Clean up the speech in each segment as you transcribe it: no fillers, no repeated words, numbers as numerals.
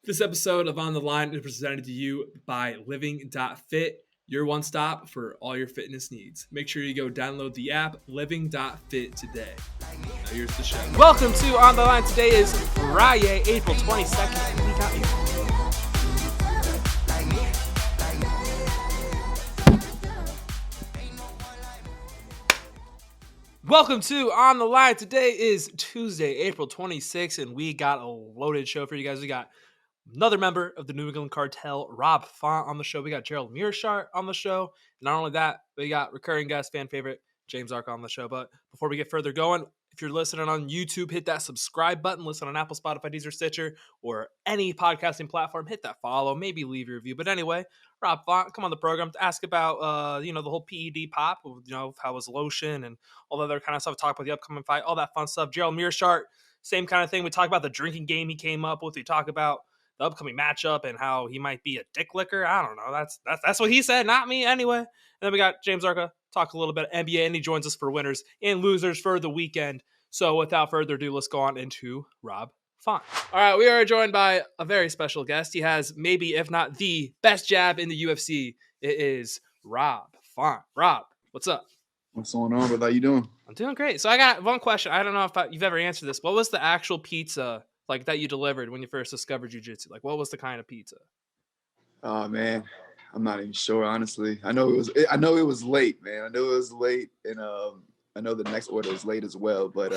This episode of On the Line is presented to you by Living.Fit, your one stop for all your fitness needs. Make sure you go download the app Living.Fit today. Now here's the show. Welcome to On the Line. Today is Friday, April 22nd. We got you. Welcome to On the Line. Today is Tuesday, April 26th, and we got a loaded show for you guys. We got another member of the New England Cartel, Rob Font, on the show. We got Gerald Meerschaert on the show. And not only that, we got recurring guest, fan favorite, James Ark on the show. But before we get further going, if you're listening on YouTube, hit that subscribe button. Listen on Apple, Spotify, Deezer, Stitcher, or any podcasting platform. Hit that follow. Maybe leave your review. But anyway, Rob Font, come on the program to ask about, the whole PED pop, how was lotion and all the other kind of stuff. Talk about the upcoming fight, all that fun stuff. Gerald Meerschaert, same kind of thing. We talk about the drinking game he came up with. We talk about the upcoming matchup and how he might be a dick licker. I don't know. That's what he said, not me anyway. And then we got James Arka talk a little bit of NBA, and he joins us for winners and losers for the weekend. So without further ado, let's go on into Rob Font. All right, we are joined by a very special guest. He has maybe, if not the best jab in the UFC. It is Rob Font. Rob, what's up? What's going on, brother? How you doing? I'm doing great. So I got one question. I don't know if you've ever answered this. What was the actual pizza that you delivered when you first discovered jiu-jitsu? Like, what was the kind of pizza? Oh man, I'm not even sure, honestly. I know it was late, man. I know it was late, and I know the next order was late as well. But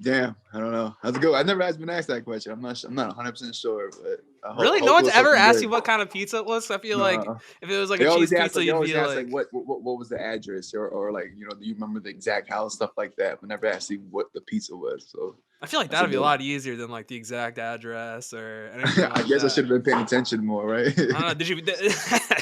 damn, I don't know. How's it go? I've never been asked that question. I'm not 100% sure, but really, no one's ever asked you what kind of pizza it was. I feel like if it was like a cheese pizza, you'd be like, what was the address, or do you remember the exact house, stuff like that. But never asked you what the pizza was. So I feel like that'd be a lot easier than the exact address or anything. I guess I should have been paying attention more, right? I don't know. Did you?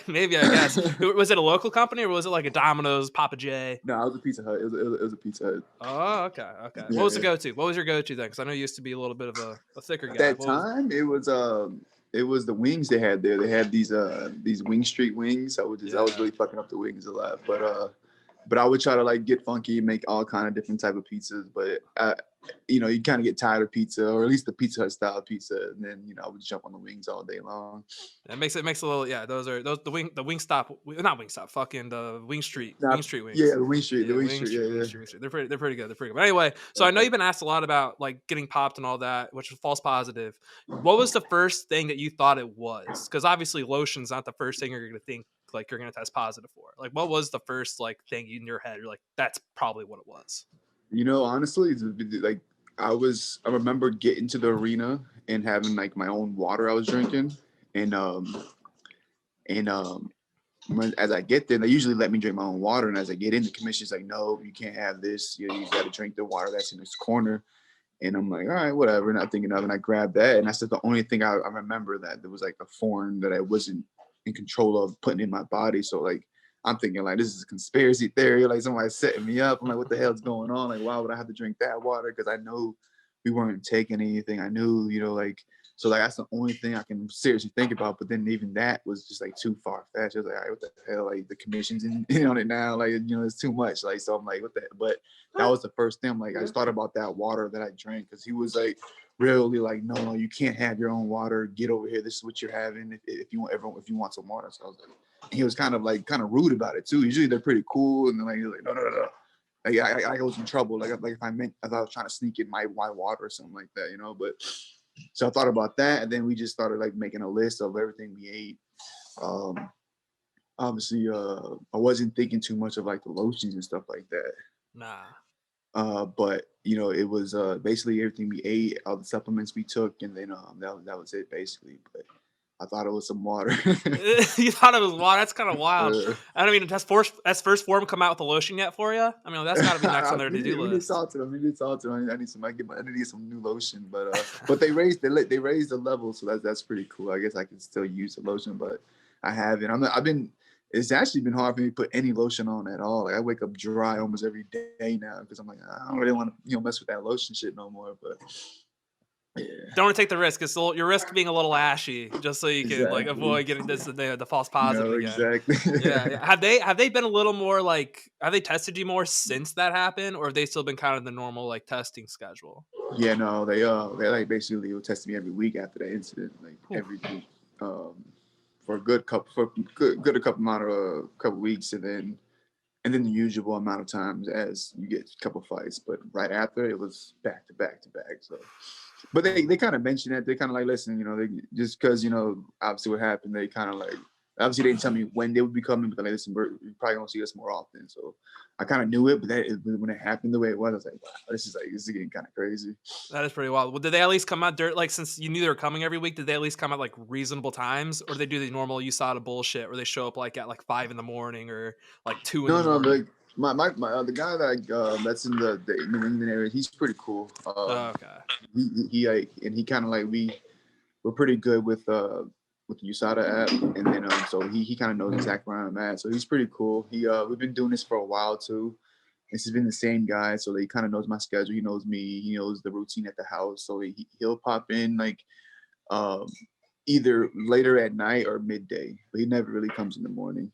Maybe, I guess. Was it a local company or was it like a Domino's, Papa J? No, it was a Pizza Hut. It was a Pizza Hut. Oh, okay. Yeah, what was the go-to? What was your go-to then? Because I know you used to be a little bit of a thicker guy. At that time, it was the wings they had there. They had these Wing Street wings. I was really fucking up the wings a lot, but I would try to get funky, make all kind of different type of pizzas. But you kind of get tired of pizza, or at least the Pizza Hut style pizza, and then I would jump on the wings all day long. That makes a little Those the Wing Stop, not Wing Stop, fucking the Wing Street wings. Yeah, the Wing Street, They're pretty good. But anyway, so I know you've been asked a lot about getting popped and all that, which was false positive. What was the first thing that you thought it was? Because obviously lotion's not the first thing you're gonna think you're gonna test positive for. What was the first thing in your head? You're like, that's probably what it was. Honestly, I remember getting to the arena and having my own water I was drinking, and as I get there, they usually let me drink my own water, and as I get in, the commission's like, no, you can't have this. You got to drink the water that's in this corner. And I'm like, all right, whatever. Not thinking of it, and I grabbed that, and that's the only thing I remember that there was a foreign that I wasn't in control of putting in my body. So I'm thinking this is a conspiracy theory, somebody's setting me up. I'm like, what the hell's going on? Why would I have to drink that water? Because I know we weren't taking anything. I knew, so that's the only thing I can seriously think about. But then even that was just too far fetched. I was like, all right, what the hell? The commission's in on it now. It's too much. So I'm like, what the? But that was the first thing. I just thought about that water that I drank, because he was really no, you can't have your own water. Get over here. This is what you're having. If you want some water. So I was like, he was kind of rude about it too. Usually they're pretty cool, and then he's like, no. I was in trouble. If I was trying to sneak in my water or something like that, But so I thought about that, and then we just started making a list of everything we ate. Obviously, I wasn't thinking too much of the lotions and stuff like that. Nah. But it was basically everything we ate, all the supplements we took, and then that was it basically. But I thought it was some water. You thought it was water? That's kind of wild. I don't mean, has First Form come out with a lotion yet for you? I mean, that's got to be next on their to-do list. We did talk to them. I need some new lotion, but they raised the level, so that's pretty cool. I guess I can still use the lotion, but I haven't. It's actually been hard for me to put any lotion on at all. I wake up dry almost every day now because I'm like, I don't really want to mess with that lotion shit no more. But yeah. Don't want to take the risk. It's your risk being a little ashy, just so you can like Exactly. avoid getting the false positive again. Exactly. Yeah. Have they been a little more like, have they tested you more since that happened, or have they still been kind of the normal like testing schedule? Yeah, no, they like basically will test me every week after the incident, like every week, for a good a couple weeks, and then the usual amount of times as you get a couple fights. But right after, it was back to back to back. So, but they kind of mentioned that. They kind of like, listen, they just because obviously what happened, they kind of like, obviously they didn't tell me when they would be coming, but they're like, listen, you probably gonna see us more often. So I kind of knew it, but when it happened the way it was, I was like, wow, this is getting kind of crazy. That is pretty wild. Well, did they at least come out like, since you knew they were coming every week, did they at least come out like reasonable times, or did they do the normal USADA bullshit where they show up like at like 5 a.m. or like 2 in the No, morning? like my the guy that that's in the New England area, he's pretty cool. Okay. He like, and he kind of like we're pretty good with the USADA app, and then so he kind of knows exactly where I'm at. So he's pretty cool. We've been doing this for a while too. This has been the same guy, so he kind of knows my schedule. He knows me. He knows the routine at the house. So he'll pop in like either later at night or midday, but he never really comes in the morning.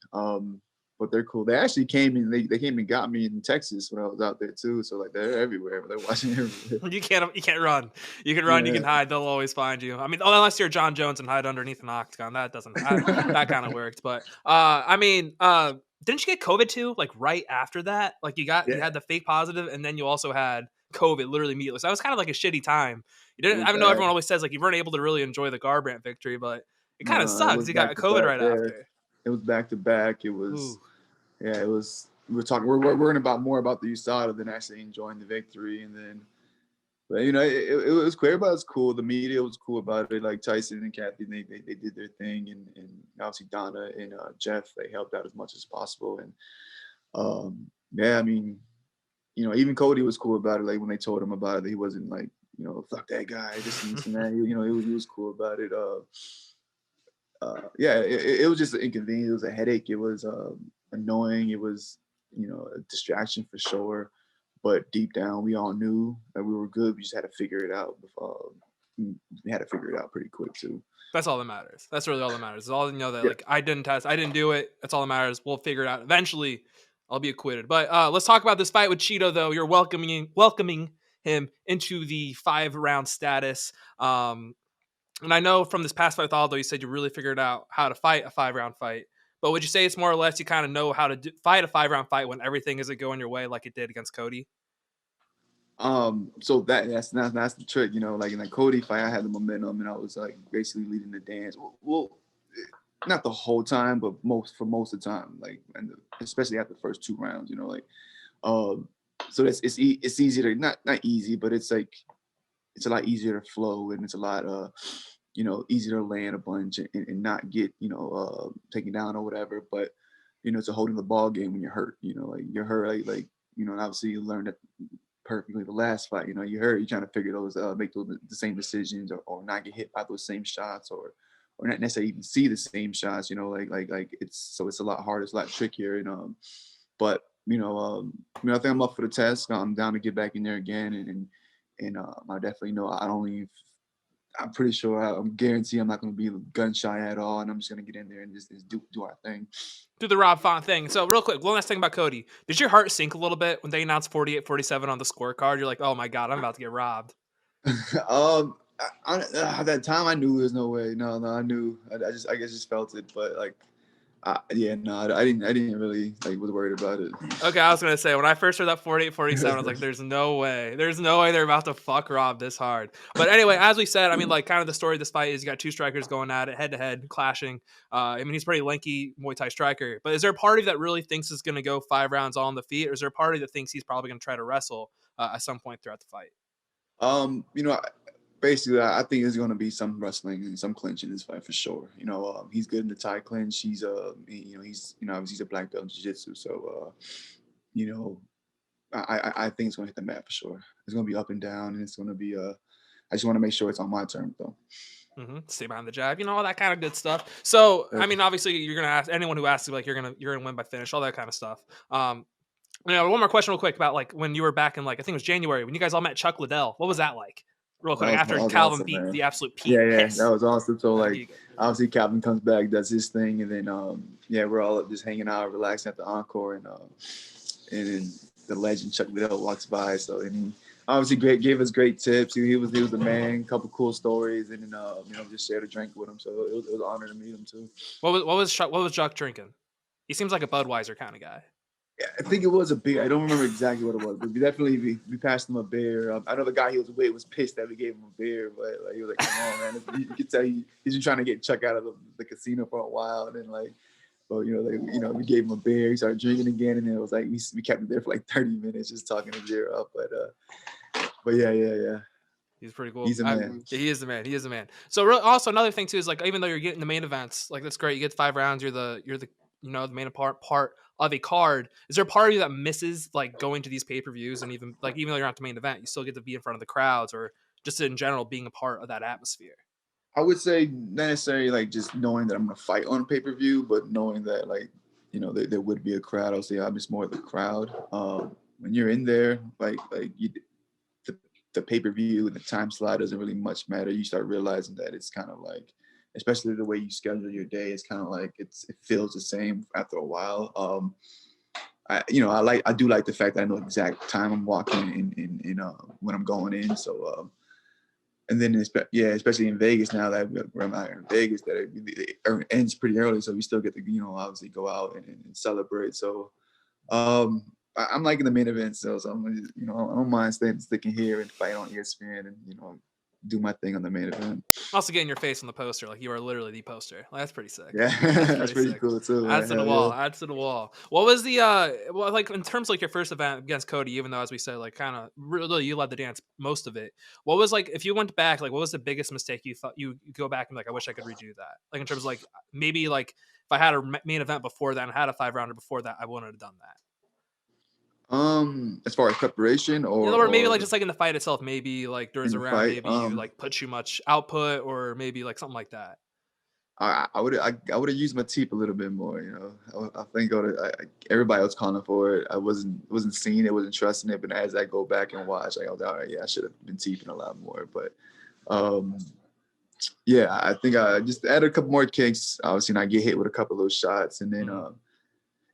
But they're cool. They actually came and they came and got me in Texas when I was out there too. So like they're everywhere. They're watching everywhere. You can't run. You can run. Yeah. You can hide. They'll always find you. I mean, unless you're John Jones and hide underneath an octagon, that kind of worked. But I mean, didn't you get COVID too? Like right after that, like you had the fake positive, and then you also had COVID literally immediately. So that was kind of like a shitty time. You didn't. I know everyone always says like you weren't able to really enjoy the Garbrandt victory, but it kind of sucks. You got COVID right after. It was back to back. It was. Ooh. Yeah, it was. We're worrying more about the USADA than actually enjoying the victory. And then, but it was cool. Everybody was cool. The media was cool about it. Like Tyson and Kathy, they did their thing, and obviously Donna and Jeff, they helped out as much as possible. And yeah, I mean, even Cody was cool about it. Like when they told him about it, he wasn't like, fuck that guy, this and that. He was cool about it. Yeah, it was just an inconvenience. It was a headache. It was annoying. It was, a distraction for sure. But deep down, we all knew that we were good. We just had to figure it out. We had to figure it out pretty quick too. That's all that matters. That's really all that matters. It's all that like I didn't test, I didn't do it. That's all that matters. We'll figure it out. Eventually, I'll be acquitted. But let's talk about this fight with Chito, though. You're welcoming him into the 5-round status. And I know from this past fight with Aldo, you said you really figured out how to fight a 5-round fight. But would you say it's more or less you kind of know how to fight a 5-round fight when everything isn't going your way like it did against Cody? So that's the trick, like in that Cody fight, I had the momentum and I was like basically leading the dance. Well, not the whole time, but most of the time, like, and especially after the first 2 rounds, so it's easy to not easy, but it's like it's a lot easier to flow, and it's a lot easier to land a bunch and not get taken down or whatever. But it's a holding the ball game when you're hurt. Like you're hurt, like obviously you learned that perfectly the last fight. You're hurt. You're trying to figure those make the same decisions or not get hit by those same shots or not necessarily even see the same shots. Like it's a lot harder. It's a lot trickier. But I think I'm up for the test. I'm down to get back in there again and I definitely know I'm pretty sure I'm guaranteed I'm not going to be gun shy at all, and I'm just going to get in there and just do our thing. Do the Rob Font thing. So real quick, one last thing about Cody. Did your heart sink a little bit when they announced 48-47 on the scorecard? You're like, oh my God, I'm about to get robbed. At that time I knew there's no way. No, I knew. I guess just felt it, but like, I didn't really was worried about it. Okay, I was gonna say when I first heard that 48-47, I was like, "There's no way they're about to fuck Rob this hard." But anyway, as we said, I mean, like kind of the story of this fight is you got 2 strikers going at it, head to head, clashing. I mean, he's a pretty lanky Muay Thai striker, but is there a party that really thinks is gonna go 5 rounds all on the feet, or is there a party that thinks he's probably gonna try to wrestle at some point throughout the fight? Basically, I think there's going to be some wrestling and some clinch in this fight for sure. He's good in the Thai clinch. He's obviously he's a black belt in jiu-jitsu. So, I think it's going to hit the mat for sure. It's going to be up and down, and it's going to be. I just want to make sure it's on my terms though. Mm-hmm. Stay behind the jab, all that kind of good stuff. So, I mean, obviously, you're gonna ask anyone who asks you like you're gonna win by finish, all that kind of stuff. One more question, real quick, about like when you were back in like I think it was January when you guys all met Chuck Liddell. What was that like? Real quick, That after was Calvin awesome, beat man. the absolute Yeah, piss. that was awesome. So That'd like, be good. obviously Calvin comes back, does his thing, and then we're all just hanging out, relaxing at the encore, and then the legend Chuck Liddell walks by. So and he obviously gave us great tips. He was the man. A couple cool stories, and then just shared a drink with him. So it was an honor to meet him too. What was Chuck drinking? He seems like a Budweiser kind of guy. Yeah, I think it was a beer. I don't remember exactly what it was, but we passed him a beer. I know the guy he was with was pissed that we gave him a beer, but like he was like, "Come on, man!" You could tell he's been trying to get Chuck out of the casino for a while, and then we gave him a beer. He started drinking again, and then it was like we kept him there for like 30 minutes just talking his beer up. But yeah. He's pretty cool. He's a man. He is the man. He is the man. So also another thing too is like even though you're getting the main events, like that's great. You get 5 rounds. You're the the main part of a card. Is there a part of you that misses like going to these pay-per-views and even though you're not the main event, you still get to be in front of the crowds or just in general being a part of that atmosphere? I would say not necessarily like just knowing that I'm gonna fight on pay-per-view, but knowing that there would be a crowd. I'll say I'm just more of the crowd. When you're in there, the pay-per-view and the time slot doesn't really much matter. You start realizing that it's kind of like, especially the way you schedule your day, it's kind of like it feels the same after a while. I do like the fact that I know exact time I'm walking in when I'm going in. So and then especially in Vegas now that I'm out here in Vegas, that it ends pretty early, so we still get to obviously go out and celebrate. So I'm liking the main event still, so I'm I don't mind sticking here and fight on ESPN and do my thing on the main event. Also getting your face on the poster, like you are literally the poster. Like, that's pretty sick. Yeah, that's pretty cool too. Adds to the wall. Adds to the wall. What was the like in terms of like your first event against Cody? Even though as we said, like kind of really you led the dance most of it. What was like if you went back, like what was the biggest mistake you thought you go back and like I wish I could redo that? Like in terms of like maybe like if I had a main event before that and had a 5-rounder before that, I wouldn't have done that. As far as preparation or maybe like just like in the fight itself, maybe like there's a round, maybe you like put too much output, or maybe like something like that. I would have used my teep a little bit more. I think everybody was calling for it. I wasn't seeing it, wasn't trusting it. But as I go back and watch, I was all right. Yeah, I should have been teeping a lot more. But I think I just added a couple more kicks. Obviously, I get hit with a couple of those shots, and then.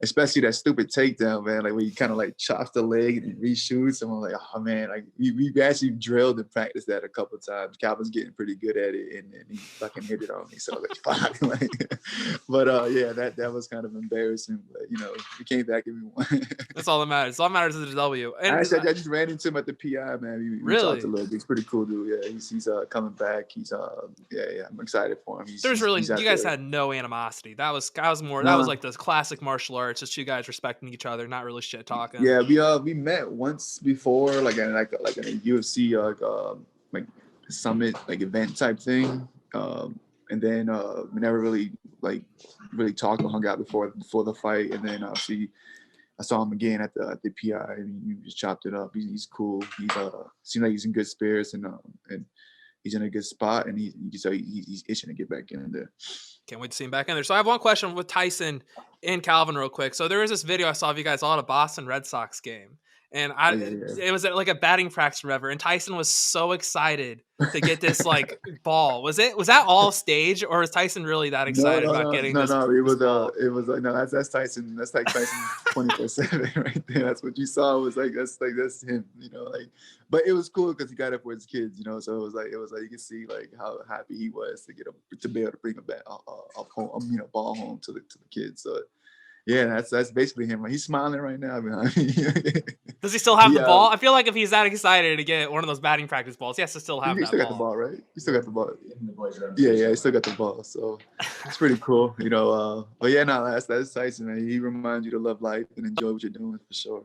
Especially that stupid takedown, man. Like when you kind of like chops the leg and reshoots, and I'm like, oh man, like we actually drilled and practiced that a couple of times. Calvin's getting pretty good at it, and he fucking hit it on me. So like, fuck. But that was kind of embarrassing. But we came back and we won. That's all that matters. All that matters is the W. And I just ran into him at the PI, man. We talked a little bit. He's pretty cool, dude. Yeah, he's coming back. He's I'm excited for him. You guys had no animosity. That was like the classic martial arts. Just you guys respecting each other, not really shit talking. Yeah, we met once before, like in a UFC like summit like event type thing, and then we never really talked or hung out before the fight, and then obviously I saw him again at the PI, and we just chopped it up. He's cool. He's seems like he's in good spirits, and he's in a good spot, and he's itching to get back in there. Can't wait to see him back in there. So I have one question with Tyson and Calvin real quick. So there was this video I saw of you guys all at a Boston Red Sox game. And it was like a batting practice or whatever. And Tyson was so excited to get this like ball. Was that all stage, or is Tyson really that excited about getting this? No, it was like, no, that's Tyson. That's like Tyson 24/7 right there. That's what you saw. Was like that's him, but it was cool because he got up with his kids, so it was like you could see like how happy he was to be able to bring a ball home to the kids. So yeah, that's basically him. He's smiling right now behind me. Does he still have the ball? I feel like if he's that excited to get one of those batting practice balls, he has to still have that ball. He still got the ball, right? He still got the ball. Yeah, he still got the ball. So it's pretty cool, But yeah, no, that's Tyson, man. He reminds you to love life and enjoy what you're doing for sure.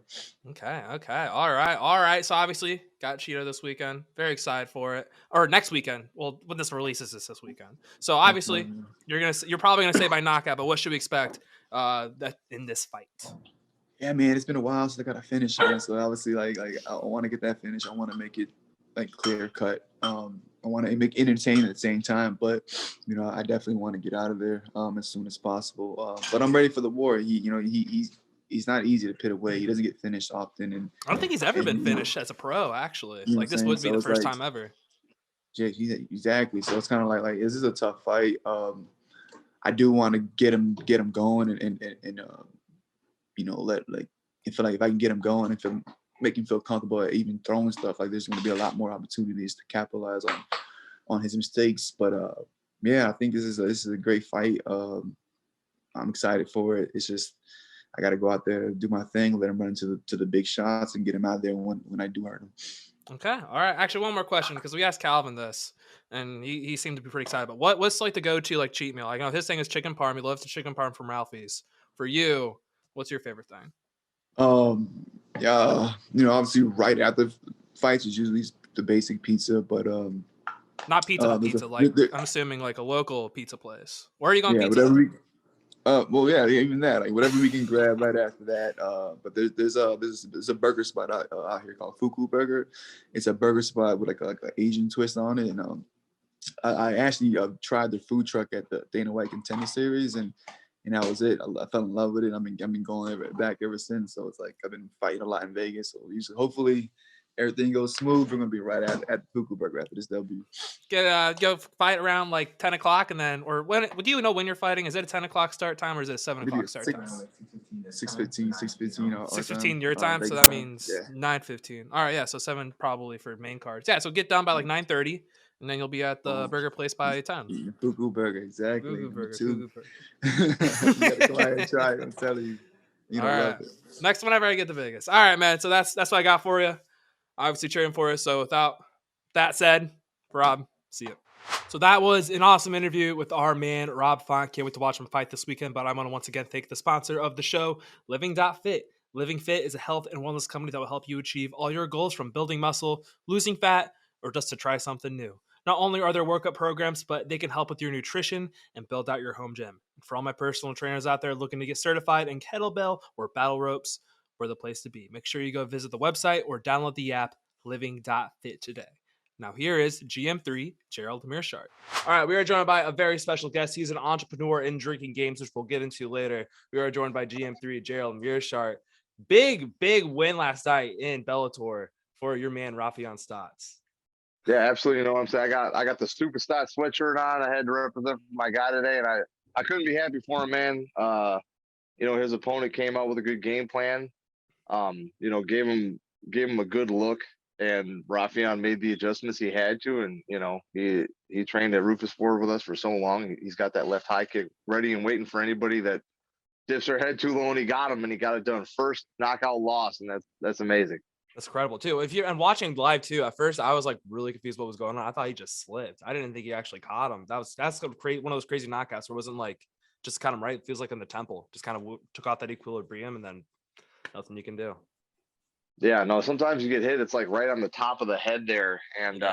Okay. All right. So obviously got Chito this weekend. Very excited for it. Or next weekend. Well, when this releases this weekend. So obviously you're probably gonna say by knockout, but what should we expect that in this fight? Yeah, man, it's been a while since I got a finish, man. So obviously, like I want to get that finish. I want to make it like clear cut. I want to make entertaining at the same time, but I definitely want to get out of there as soon as possible. But I'm ready for the war. He's not easy to pit away. He doesn't get finished often, and I don't think he's ever been finished as a pro. Actually, like this would be the first time ever. Yeah, exactly. So it's kind of like this is a tough fight. I do want to get him going and let like I feel like if I can get him going and make him feel comfortable at even throwing stuff, like there's going to be a lot more opportunities to capitalize on his mistakes. But yeah, I think this is a great fight. I'm excited for it. It's just I got to go out there, do my thing, let him run to the big shots, and get him out there when I do hurt him. Okay. All right. Actually, one more question, because we asked Calvin this, and he seemed to be pretty excited. But what's like the go-to like cheat meal? I know his thing is chicken parm. He loves the chicken parm from Ralphie's. For you, what's your favorite thing? Yeah, obviously right after fights is usually the basic pizza, but Not pizza, pizza. I'm assuming like a local pizza place. Where are you going? Yeah, pizza? whatever. Well, yeah, even that, like whatever we can grab right after that. But there's a burger spot out here called Fuku Burger. It's a burger spot with like an Asian twist on it, and I actually tried the food truck at the Dana White Contender Series, and that was it. I fell in love with it. I've been going back ever since. So it's like I've been fighting a lot in Vegas. So usually, hopefully, everything goes smooth. We're gonna be right at the Fuku Burger after this W. Go fight around like 10 o'clock, and then do you know when you're fighting? Is it a 10 o'clock start time or is it a 7 o'clock start time? 6:15. 6:15 your time, so that means 9:15. All right, yeah, so 7 probably for main cards. Yeah, so get done by like 9:30, and then you'll be at the burger place by 10. Fuku Burger, exactly. Fuku Burger. You gotta go ahead and try it. I'm telling you. All right. Love it. Next whenever I get to Vegas. All right, man. So that's what I got for you. Obviously cheering for you. So without that said, Rob, see you. So that was an awesome interview with our man, Rob Font. Can't wait to watch him fight this weekend, but I want to once again thank the sponsor of the show, Living.Fit. Living.Fit is a health and wellness company that will help you achieve all your goals, from building muscle, losing fat, or just to try something new. Not only are there workout programs, but they can help with your nutrition and build out your home gym. And for all my personal trainers out there looking to get certified in kettlebell or battle ropes, we're the place to be. Make sure you go visit the website or download the app Living.Fit today. Now here is GM3, Gerald Meerschaert. All right, we are joined by a very special guest. He's an entrepreneur in drinking games, which we'll get into later. We are joined by GM3, Gerald Meerschaert. Big win last night in Bellator for your man, Rafion Stotts. Yeah, absolutely. You know what I'm saying? I got the Stupid Stott sweatshirt on. I had to represent my guy today, and I couldn't be happy for him, man. His opponent came out with a good game plan. Gave him a good look, and Rafion made the adjustments he had to, and he trained at Rufus Ford with us for so long. He's got that left high kick ready and waiting for anybody that dips their head too low, and he got him, and he got it done. First knockout loss, and that's amazing. That's incredible too. And watching live too, at first I was like really confused what was going on. I thought he just slipped. I didn't think he actually caught him. That's one of those crazy knockouts where it wasn't like just kind of right. It feels like in the temple, just kind of took out that equilibrium, and then nothing you can do. Yeah, no, sometimes you get hit. It's like right on the top of the head there. And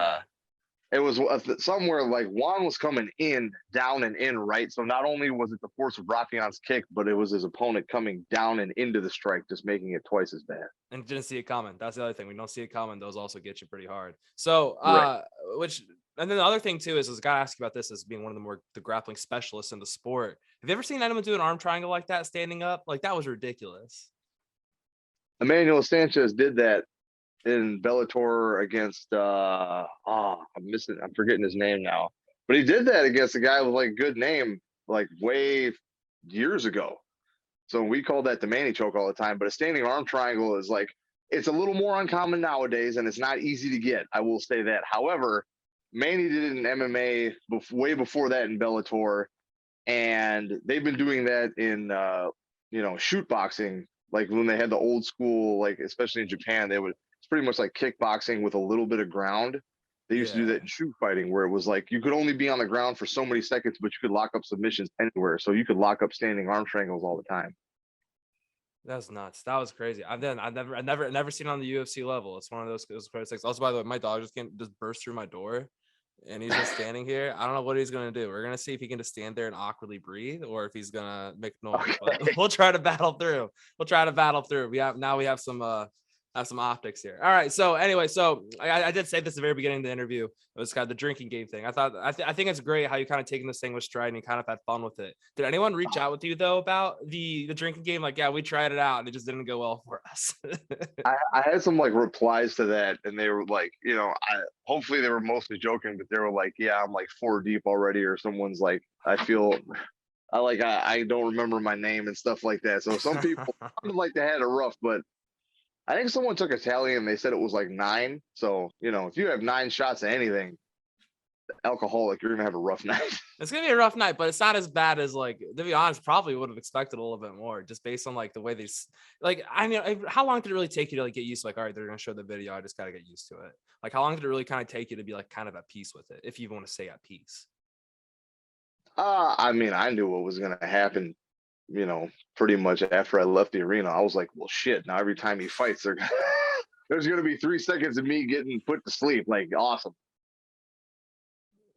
it was somewhere like Juan was coming in, down and in, right? So not only was it the force of Rafion's kick, but it was his opponent coming down and into the strike, just making it twice as bad. And didn't see it coming. That's the other thing. We don't see it coming. Those also get you pretty hard. So, and then the other thing too is I got to ask you about this as being one of the grappling specialists in the sport. Have you ever seen anyone do an arm triangle like that standing up? Like that was ridiculous. Emmanuel Sanchez did that in Bellator against I'm forgetting his name now, but he did that against a guy with like a good name like way years ago. So we call that the Manny choke all the time, but a standing arm triangle is like, it's a little more uncommon nowadays, and it's not easy to get. I will say that. However, Manny did it in MMA way before that in Bellator, and they've been doing that in shoot boxing. Like when they had the old school, like especially in Japan, it's pretty much like kickboxing with a little bit of ground. They used to do that in shoot fighting, where it was like you could only be on the ground for so many seconds, but you could lock up submissions anywhere. So you could lock up standing arm triangles all the time. That's nuts. That was crazy. I've never seen it on the UFC level. It's one of those crazy things. Also, by the way, my dog just burst through my door, and he's just standing here. I don't know what he's gonna do. We're gonna see if he can just stand there and awkwardly breathe, or if he's gonna make noise. Okay. But we'll try to battle through. We have some Have some optics here. All right. So anyway, I did say this at the very beginning of the interview. It was kind of the drinking game thing. I think it's great how you kind of taking this thing with stride and you kind of had fun with it. Did anyone reach out with you though about the drinking game? Like, yeah, we tried it out and it just didn't go well for us. I had some like replies to that, and they were like, hopefully they were mostly joking, but they were like, yeah, I'm like 4 deep already, or someone's like, I don't remember my name and stuff like that. So some people sounded like they had it rough, but I think someone took a tally and they said it was like 9. So, if you have 9 shots of anything, alcoholic, you're gonna have a rough night. It's gonna be a rough night, but it's not as bad as, like, to be honest, probably would have expected a little bit more just based on like the way I mean, how long did it really take you to like get used to, like, all right, they're gonna show the video, I just gotta get used to it? Like, how long did it really kind of take you to be like kind of at peace with it, if you want to say at peace? I mean, I knew what was gonna happen, pretty much after I left the arena. I was like, well, shit. Now every time he fights, there's gonna be 3 seconds of me getting put to sleep. Like, awesome.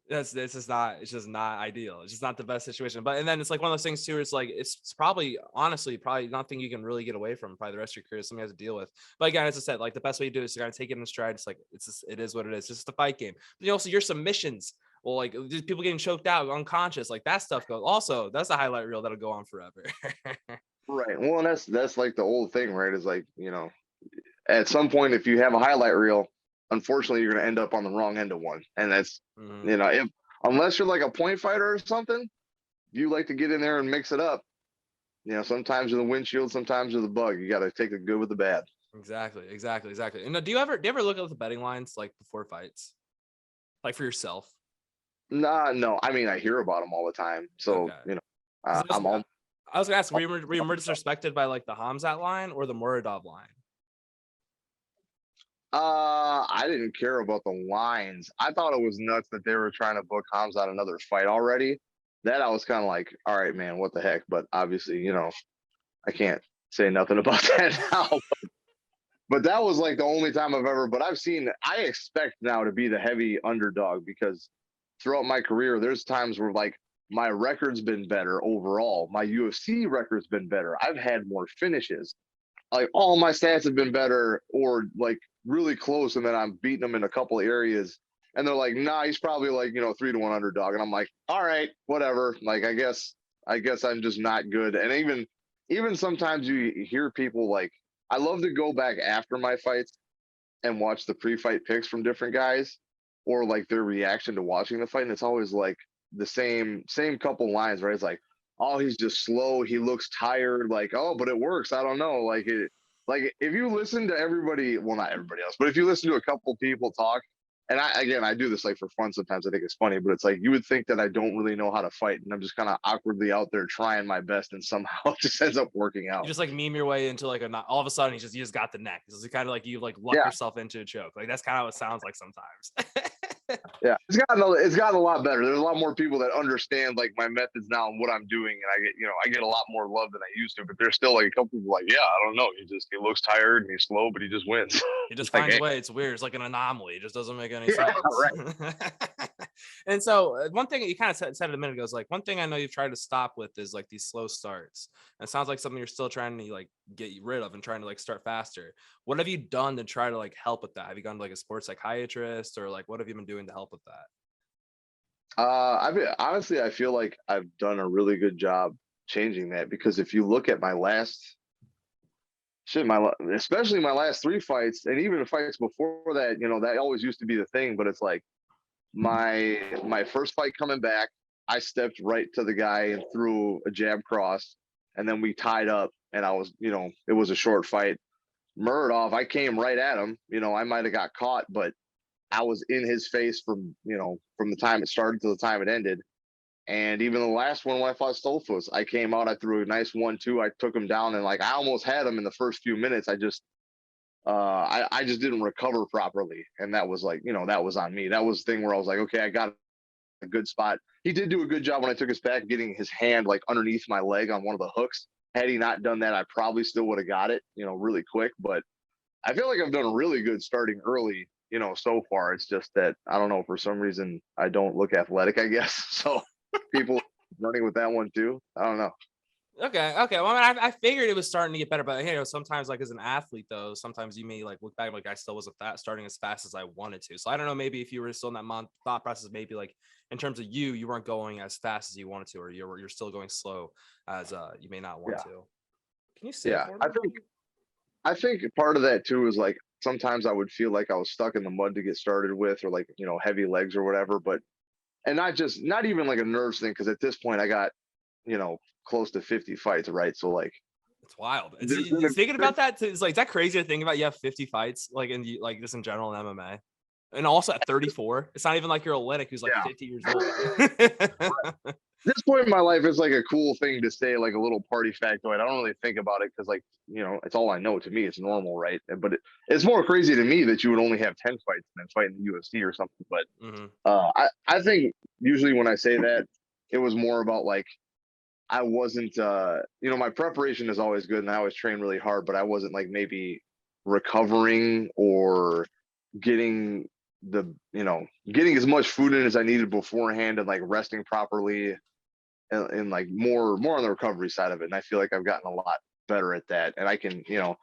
It's just not ideal. It's just not the best situation. But and then it's like one of those things too, where it's like it's probably honestly probably nothing you can really get away from probably the rest of your career. Something you have to deal with. But again, as I said, like the best way to do it is to kind of take it in stride. It's like it is what it is. It's just a fight game. But also your submissions. Well, like people getting choked out, unconscious, like that stuff goes. Also, that's a highlight reel that'll go on forever. Right. Well, and that's like the old thing, right? Is like, at some point, if you have a highlight reel, unfortunately, you're going to end up on the wrong end of one. And that's, unless you're like a point fighter or something, you like to get in there and mix it up. Sometimes you're the windshield, sometimes you're the bug. You got to take the good with the bad. Exactly. And do you ever look at the betting lines like before fights, like for yourself? Nah, no. I mean, I hear about them all the time. So, Okay. I'm all. I was gonna ask, were you more disrespected by like the Hamzat line or the Muradov line? I didn't care about the lines. I thought it was nuts that they were trying to book Hamza on another fight already. That I was kind of like, all right, man, what the heck? But obviously, I can't say nothing about that now. But that was like the only time but I expect now to be the heavy underdog, because throughout my career, there's times where like my record's been better overall. My UFC record's been better. I've had more finishes. Like all my stats have been better or like really close. And then I'm beating them in a couple of areas. And they're like, nah, he's probably like, 3-1 underdog. And I'm like, all right, whatever. Like, I guess I'm just not good. And even sometimes you hear people like, I love to go back after my fights and watch the pre-fight picks from different guys, or like their reaction to watching the fight. And it's always like the same couple lines, right? It's like, oh, he's just slow. He looks tired. Like, oh, but it works. I don't know. Like if you listen to everybody, well, not everybody else, but if you listen to a couple people talk, and I do this like for fun sometimes. I think it's funny, but it's like you would think that I don't really know how to fight, and I'm just kind of awkwardly out there trying my best, and somehow it just ends up working out. You just like meme your way into like all of a sudden you just got the neck. It's kind of like you like luck yourself into a choke. Like that's kind of what it sounds like sometimes. Yeah, it's gotten a lot better. There's a lot more people that understand like my methods now and what I'm doing, and I get a lot more love than I used to. But there's still like a couple people like, yeah, I don't know, he looks tired and he's slow, but he just wins. He just finds a way. It's weird. It's like an anomaly. It just doesn't make any sense. Right. And so one thing you kind of said a minute ago is like one thing I know you've tried to stop with is like these slow starts. And it sounds like something you're still trying to like get rid of and trying to like start faster. What have you done to try to like help with that? Have you gone to like a sports psychiatrist, or like what have you been doing to help with that? Honestly, I feel like I've done a really good job changing that, because if you look at especially my last 3 fights, and even the fights before that, that always used to be the thing. But it's like my first fight coming back, I stepped right to the guy and threw a jab cross, and then we tied up, and I was, it was a short fight. Muradov, I came right at him. I might have got caught, but I was in his face from the time it started to the time it ended. And even the last one, when I fought Stolfus, I came out, I threw a nice 1-2, I took him down, and like I almost had him in the first few minutes. I just didn't recover properly, and that was like, that was on me. That was the thing where I was like, okay, I got a good spot. He did do a good job when I took his back, getting his hand like underneath my leg on one of the hooks. Had he not done that, I probably still would have got it, really quick. But I feel like I've done really good starting early, so far. It's just that I don't know, for some reason I don't look athletic, I guess. So people running with that one too. I don't know. Okay. Well, I mean, I figured it was starting to get better, but sometimes like as an athlete though, sometimes you may like look back like I still wasn't starting as fast as I wanted to. So I don't know, maybe if you were still in that thought process, maybe like in terms of you weren't going as fast as you wanted to, or you're still going slow as you may not want Yeah. to. Can you say it Yeah. for I me? think part of that too is like sometimes I would feel like I was stuck in the mud to get started with, or like, heavy legs or whatever. But and not even like a nerves thing, because at this point I got, close to 50 fights, right? So like It's wild. there's gonna Thinking about that, it's like, is that crazy to think about? You have 50 fights, like like just in general in MMA, and also at 34. It's not even like you're a Olynyk who's like yeah. 50 years old. This point in my life is like a cool thing to say, like a little party factoid. I don't really think about it because, like, it's all I know. To me, it's normal, right? But it's more crazy to me that you would only have 10 fights and then fight in the UFC or something. But Mhm. I think usually when I say that, it was more about like I wasn't, my preparation is always good and I always train really hard, but I wasn't like maybe recovering or getting getting as much food in as I needed beforehand, and like resting properly, and like more on the recovery side of it. And I feel like I've gotten a lot better at that. And I can, the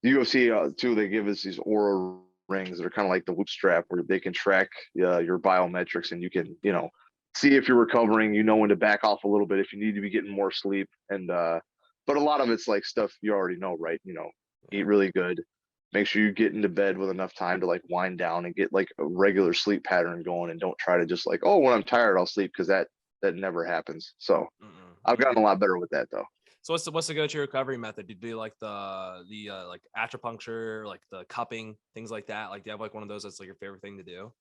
UFC too, they give us these Aura rings that are kind of like the Whoop strap, where they can track your biometrics, and you can, see if you're recovering, when to back off a little bit if you need to be getting more sleep. And but a lot of it's like stuff you already know, right? Eat really good, make sure you get into bed with enough time to like wind down and get like a regular sleep pattern going, and don't try to just like, oh, when I'm tired I'll sleep, because that never happens. So I've gotten a lot better with that though. So what's the go-to recovery method? Do you do like the like acupuncture, like the cupping, things like that? Like, do you have like one of those that's like your favorite thing to do?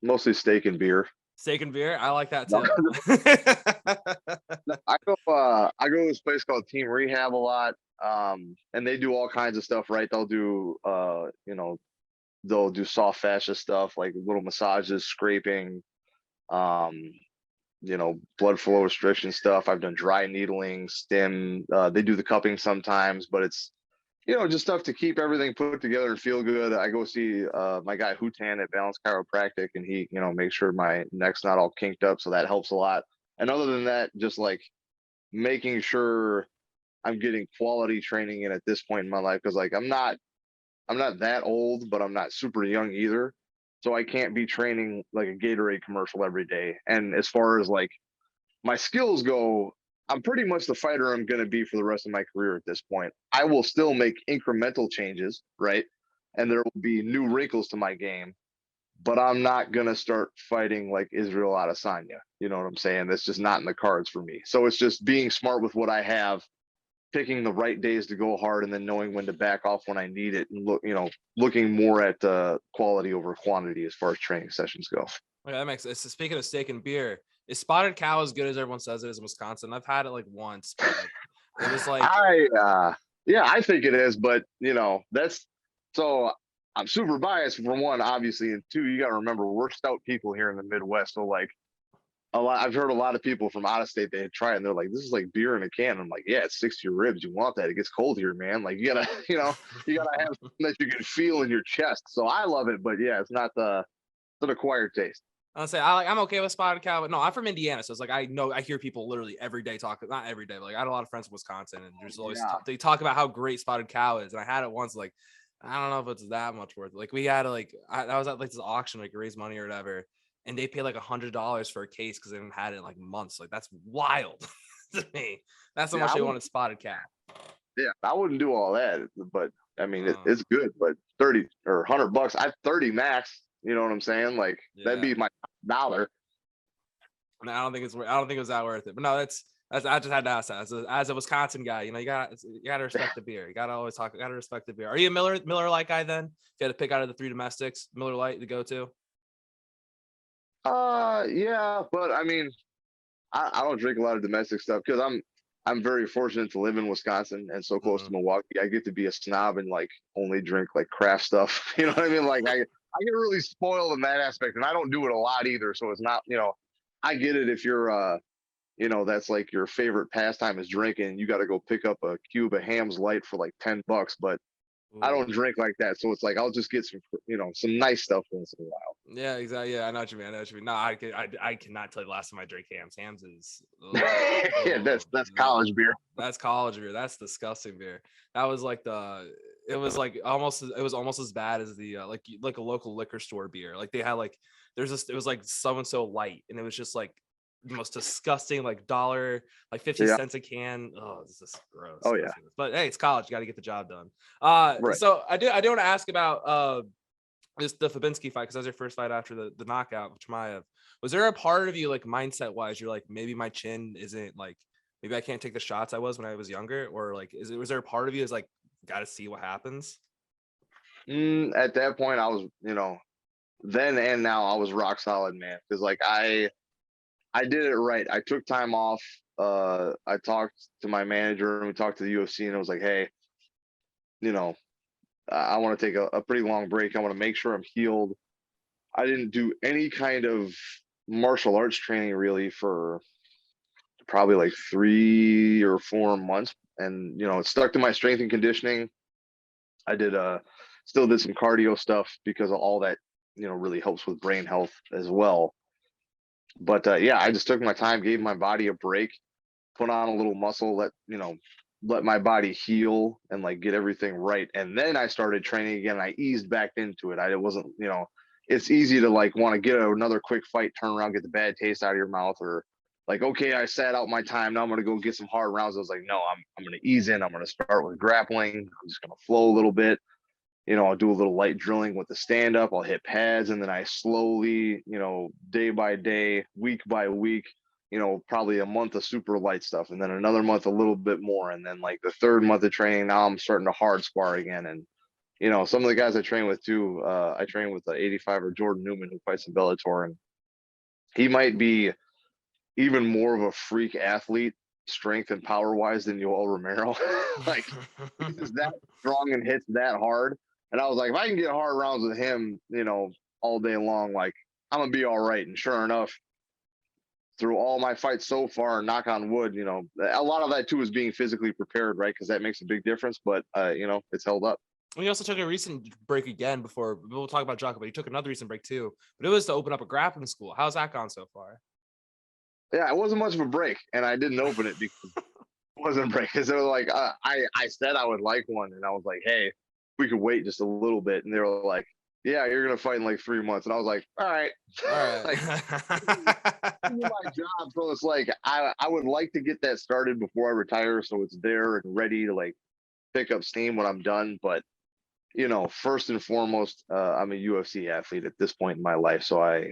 Mostly steak and beer. Steak and beer, I like that No, too. I go to this place called Team Rehab a lot. And they do all kinds of stuff, right? They'll do they'll do soft fascia stuff, like little massages, scraping, um, blood flow restriction stuff. I've done dry needling, stim. They do the cupping sometimes, but it's just stuff to keep everything put together and feel good. I go see my guy Hutan at Balance Chiropractic, and he, makes sure my neck's not all kinked up, so that helps a lot. And other than that, just like making sure I'm getting quality training in at this point in my life, because like I'm not that old, but I'm not super young either. So I can't be training like a Gatorade commercial every day. And as far as like my skills go, I'm pretty much the fighter I'm going to be for the rest of my career at this point. I will still make incremental changes, right? And there will be new wrinkles to my game, but I'm not going to start fighting like Israel Adesanya. You know what I'm saying? That's just not in the cards for me. So it's just being smart with what I have, picking the right days to go hard, and then knowing when to back off when I need it, and looking more at quality over quantity as far as training sessions go. Okay, that makes sense. So speaking of steak and beer, is Spotted Cow as good as everyone says it is in Wisconsin? I've had it like once, but like it was like Yeah, I think it is, but that's so I'm super biased for one, obviously, and two, you got to remember we're stout people here in the Midwest, so like I've heard a lot of people from out of state, they try it and they're like, this is like beer in a can. I'm like, yeah, it's 6 to your ribs. You want that? It gets cold here, man. Like you gotta, you gotta have something that you can feel in your chest. So I love it, but yeah, it's not an acquired taste. I'll say I'm okay with Spotted Cow, but no, I'm from Indiana, so it's like I hear people literally every day talk, not every day, but like I had a lot of friends in Wisconsin, and there's always Yeah. they talk about how great Spotted Cow is, and I had it once, like I don't know if it's that much worth it. Like we had I was at like this auction, like raise money or whatever, and they paid like $100 for a case because they haven't had it in like months. Like that's wild to me. That's how much they wanted Spotted Cow. Yeah, I wouldn't do all that, but I mean, it's good, but 30 or $100, I 30 max. You know what I'm saying? Like that'd be my $1. No, I don't think it was that worth it. But no, that's I just had to ask that as a Wisconsin guy. You gotta respect the beer. You gotta respect the beer. Are you a Miller Lite guy then? If you had to pick out of the three domestics, Miller Lite to go to. Yeah, but I mean, I don't drink a lot of domestic stuff because I'm very fortunate to live in Wisconsin and so close to Milwaukee. I get to be a snob and like only drink like craft stuff. You know what I mean? Like I get really spoiled in that aspect, and I don't do it a lot either. So it's not, I get it if you're that's like your favorite pastime is drinking. You got to go pick up a cube of Hams Light for like $10, but I don't drink like that, so it's like I'll just get some nice stuff once in a while. Yeah, exactly. Yeah, I know what you mean. No, I cannot tell you the last time I drank Hams. Hams is Yeah, that's college beer. That's college beer. That's disgusting beer. That was like it was almost as bad as the like a local liquor store beer. Like they had like it was like so and so light, and it was just like the most disgusting, like $1, like 50 cents a can. Oh, this is gross. Oh yeah. But hey, it's college. You got to get the job done. Right. So I do want to ask about just the Fabinski fight, because that was your first fight after the knockout with Chimaev. Was there a part of you, like mindset wise, you're like, maybe my chin isn't like, maybe I can't take the shots I was when I was younger, or like, was there a part of you is like, got to see what happens? At that point, I was, then and now I was rock solid, man. Because like I did it right. I took time off. I talked to my manager and we talked to the UFC, and it was like, hey, I want to take a pretty long break. I want to make sure I'm healed. I didn't do any kind of martial arts training really for probably like 3 or 4 months. And, it stuck to my strength and conditioning. I still did some cardio stuff because of all that, really helps with brain health as well. But yeah, I just took my time, gave my body a break, put on a little muscle, let my body heal and like get everything right. And then I started training again. I eased back into it. It wasn't, it's easy to like want to get another quick fight, turn around, get the bad taste out of your mouth, or like, okay, I sat out my time. Now I'm going to go get some hard rounds. I was like, no, I'm going to ease in. I'm going to start with grappling. I'm just going to flow a little bit. I'll do a little light drilling with the stand up. I'll hit pads, and then I slowly, day by day, week by week, probably a month of super light stuff, and then another month a little bit more, and then like the third month of training, now I'm starting to hard spar again. And some of the guys I train with too, I train with the 85er Jordan Newman, who fights in Bellator, and he might be even more of a freak athlete, strength and power wise, than Yoel Romero. Like he's that strong and hits that hard. And I was like, if I can get hard rounds with him, all day long, like I'm gonna be all right. And sure enough, through all my fights so far, knock on wood, a lot of that too is being physically prepared, right? Because that makes a big difference. But it's held up. We also took a recent break again before we'll talk about Jocko, but you took another recent break too. But it was to open up a grappling school. How's that gone so far? Yeah, it wasn't much of a break, and I didn't open it because it wasn't a break. Because it was like I said I would like one, and I was like, hey, we could wait just a little bit. And they were like, yeah, you're gonna fight in like 3 months. And I was like, all right. Like, my job. So it's like I would like to get that started before I retire, so it's there and ready to like pick up steam when I'm done. But first and foremost, I'm a UFC athlete at this point in my life, so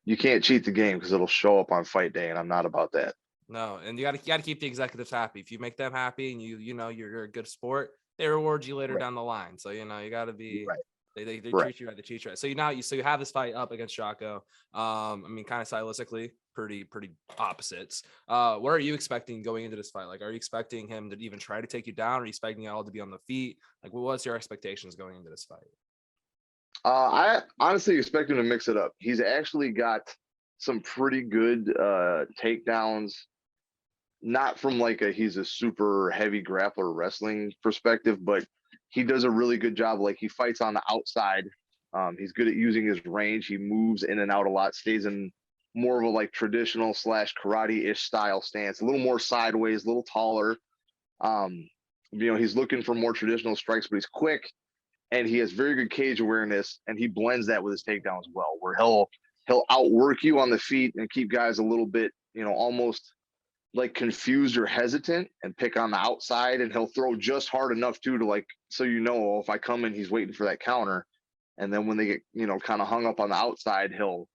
you can't cheat the game because it'll show up on fight day, and I'm not about that. No, and you gotta keep the executives happy. If you make them happy and you're a good sport, they reward you later down the line. So you gotta be right. They treat you right, they treat you right. So you have this fight up against Jocko. I mean, kind of stylistically, pretty opposites. What are you expecting going into this fight? Like, are you expecting him to even try to take you down? Are you expecting you all to be on the feet? Like, what's your expectations going into this fight? I honestly expect him to mix it up. He's actually got some pretty good takedowns, not from like he's a super heavy grappler wrestling perspective, but he does a really good job. Like he fights on the outside. He's good at using his range. He moves in and out a lot, stays in more of a like traditional / karate-ish style stance, a little more sideways, a little taller. He's looking for more traditional strikes, but he's quick. And he has very good cage awareness, and he blends that with his takedowns well, where he'll outwork you on the feet and keep guys a little bit, almost like confused or hesitant, and pick on the outside, and he'll throw just hard enough too to like, so if I come in, he's waiting for that counter. And then when they get, kind of hung up on the outside, he'll,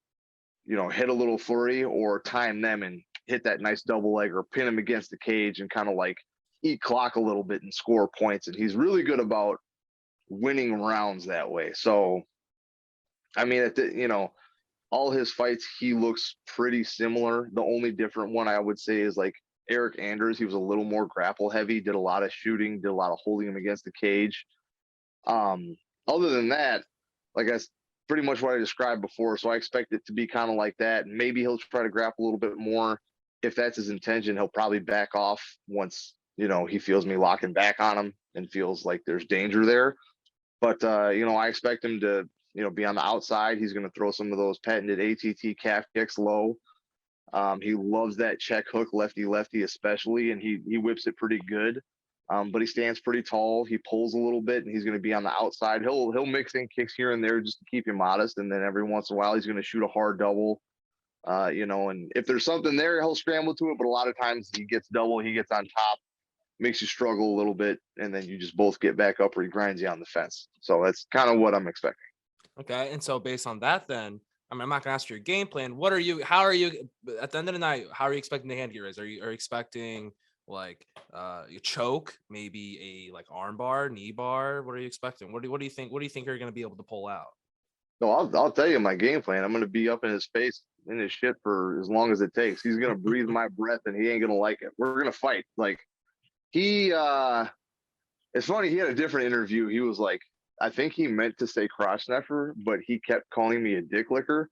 hit a little flurry or time them and hit that nice double leg or pin him against the cage and kind of like eat clock a little bit and score points. And he's really good about winning rounds that way. So I mean, all his fights, he looks pretty similar. The only different one I would say is like Eric Anders. He was a little more grapple heavy, did a lot of shooting, did a lot of holding him against the cage. Other than that, like that's pretty much what I described before. So I expect it to be kind of like that. Maybe he'll try to grapple a little bit more. If that's his intention, he'll probably back off once, he feels me locking back on him. and feels like there's danger there. But I expect him to be on the outside. He's going to throw some of those patented ATT calf kicks low. He loves that check hook, lefty, especially, and he whips it pretty good. But he stands pretty tall. He pulls a little bit, and he's going to be on the outside. He'll mix in kicks here and there just to keep him modest, and then every once in a while he's going to shoot a hard double. And if there's something there, he'll scramble to it. But a lot of times he gets double, he gets on top, makes you struggle a little bit, and then you just both get back up or he grinds you on the fence. So that's kind of what I'm expecting. Okay, and so based on that, then I'm not gonna ask for your game plan. How are you at the end of the night? How are you expecting the hand to get raised? Are you expecting like you choke, maybe a like arm bar, knee bar? What are you expecting? What do you think? What do you think you're gonna be able to pull out? No, I'll tell you my game plan. I'm going to be up in his face, in his shit for as long as it takes. He's going to breathe my breath, and he ain't going to like it. We're going to fight. Like it's funny. He had a different interview. He was like, I think he meant to say crotch snuffer, but he kept calling me a dick licker.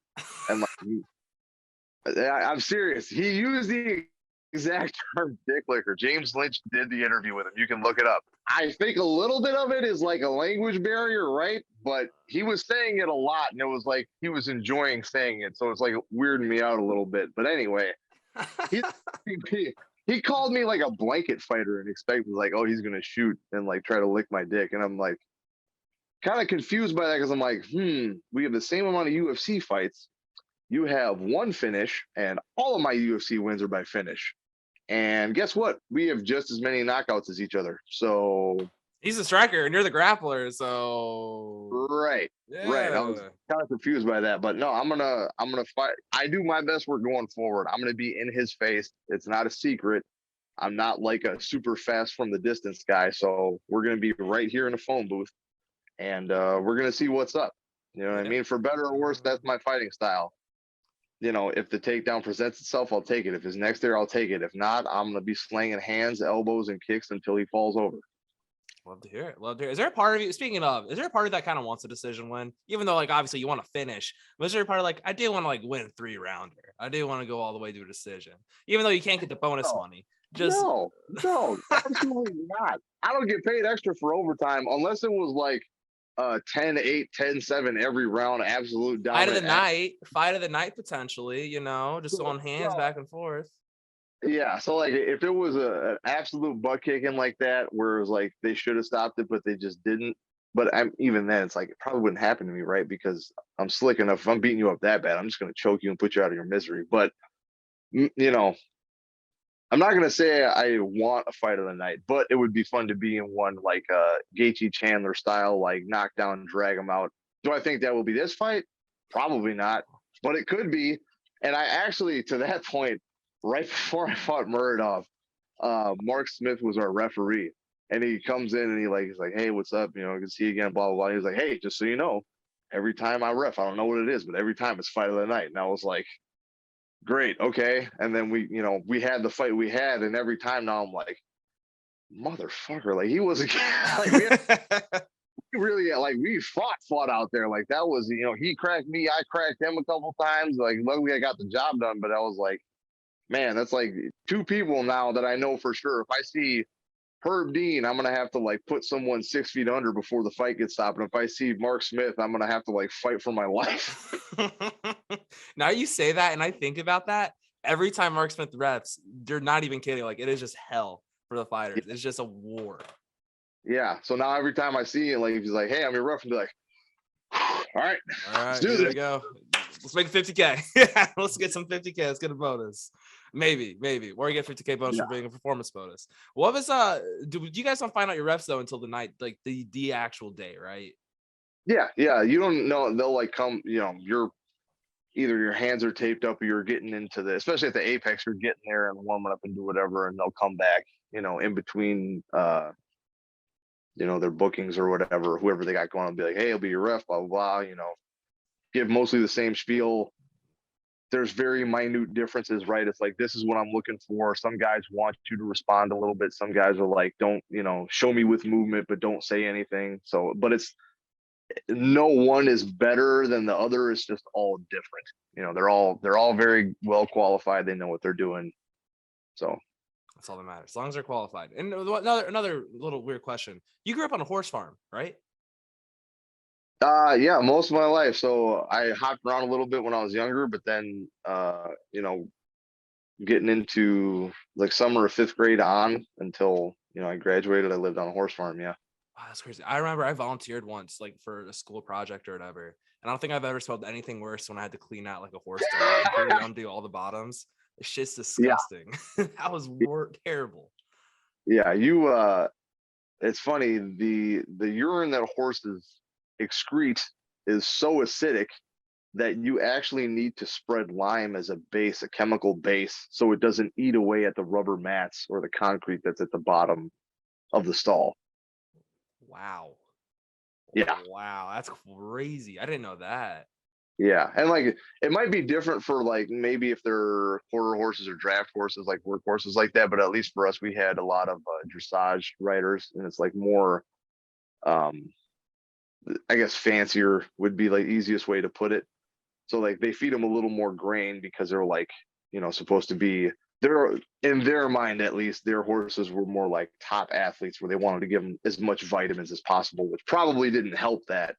And like, I'm serious. He used the exact term dick licker. James Lynch did the interview with him. You can look it up. I think a little bit of it is like a language barrier, right? But he was saying it a lot, and it was like he was enjoying saying it. So it's like weirding me out a little bit. But anyway, he called me like a blanket fighter and expected like, oh, he's gonna shoot and like try to lick my dick. And I'm like kind of confused by that because I'm like, we have the same amount of UFC fights. You have one finish, and all of my UFC wins are by finish. And guess what? We have just as many knockouts as each other. So he's the striker and you're the grappler. So right. I was kind of confused by that, but no, I'm gonna fight. I do my best work going forward. I'm gonna be in his face. It's not a secret. I'm not like a super fast from the distance guy. So we're gonna be right here in the phone booth, and we're gonna see what's up. You know what I mean? For better or worse, that's my fighting style. If the takedown presents itself, I'll take it. If it's next there, I'll take it. If not, I'm going to be slinging hands, elbows, and kicks until he falls over. Love to hear it. Love to hear it. Is there a part of you, speaking of, is there a part of that kind of wants a decision win? Even though, like, obviously you want to finish, but is there a part of like, I do want to like win 3-rounder. I do want to go all the way to a decision, even though you can't get the bonus money. No, absolutely not. I don't get paid extra for overtime unless it was like 10-8, 10-7 every round, absolute dominant. Fight of the night, potentially, just on hands back and forth. Yeah, so like if it was an absolute butt kicking like that, where it was like they should have stopped it, but they just didn't. But even then, it's like it probably wouldn't happen to me, right? Because I'm slick enough. If I'm beating you up that bad, I'm just going to choke you and put you out of your misery. But I'm not going to say I want a fight of the night, but it would be fun to be in one like Gaethje Chandler style, like knock down, drag him out. Do I think that will be this fight? Probably not, but it could be. And I actually, to that point, right before I fought Muradov, Mark Smith was our referee, and he comes in and he's like, hey, what's up? I can see you again, blah, blah, blah. He's like, hey, just so you know, every time I ref, I don't know what it is, but every time it's fight of the night. And I was like, great, okay. And then we had the fight we had, and every time now I'm like, motherfucker, like he was like we fought out there. Like that was, he cracked me, I cracked him a couple times. Like luckily I got the job done, but I was like, man, that's like two people now that I know for sure. If I see Herb Dean, I'm gonna have to like put someone 6 feet under before the fight gets stopped. And if I see Mark Smith, I'm gonna have to like fight for my life. Now you say that, and I think about that every time Mark Smith refs. You're not even kidding. Like it is just hell for the fighters. It's just a war. Yeah. So now every time I see it, like if he's like, "Hey, I'm your ref," and be like, "All right, let's do this. Go. Let's make 50K. Yeah, let's get some 50K. Let's get a bonus. Maybe, or you get 50K bonus for being a performance bonus. What was do you guys don't find out your refs though until the night, like the actual day, right? Yeah. You don't know. They'll like come. You're either your hands are taped up or you're getting into especially at the Apex, you're getting there and warming up and do whatever, and they'll come back. In between. Their bookings or whatever, whoever they got going on, be like, hey, I'll be your ref, blah, blah, blah, give mostly the same spiel. There's very minute differences, right? It's like, this is what I'm looking for. Some guys want you to respond a little bit. Some guys are like, don't, show me with movement, but don't say anything. So, but it's no one is better than the other. It's just all different. They're all very well qualified. They know what they're doing. So. That's all that matters. As long as they're qualified. And another little weird question. You grew up on a horse farm, right? Yeah, most of my life. So I hopped around a little bit when I was younger, but then getting into like summer of 5th grade on until I graduated, I lived on a horse farm. Yeah. Oh, that's crazy. I remember I volunteered once, like for a school project or whatever. And I don't think I've ever smelled anything worse when I had to clean out like a horse stall, completely undo all the bottoms. It's shit's Yeah. disgusting. That was terrible. Yeah. It's funny, the urine that horses excrete is so acidic that you actually need to spread lime as a base, a chemical base, so it doesn't eat away at the rubber mats or the concrete that's at the bottom of the stall. Wow. Yeah. Wow, that's crazy. I didn't know that. Yeah. And like it might be different for like maybe if they're quarter horses or draft horses, like work horses like that, but at least for us we had a lot of dressage riders, and it's like more um I guess fancier would be like easiest way to put it. So like they feed them a little more grain because they're like, supposed to be, they're in their mind at least, their horses were more like top athletes where they wanted to give them as much vitamins as possible, which probably didn't help that.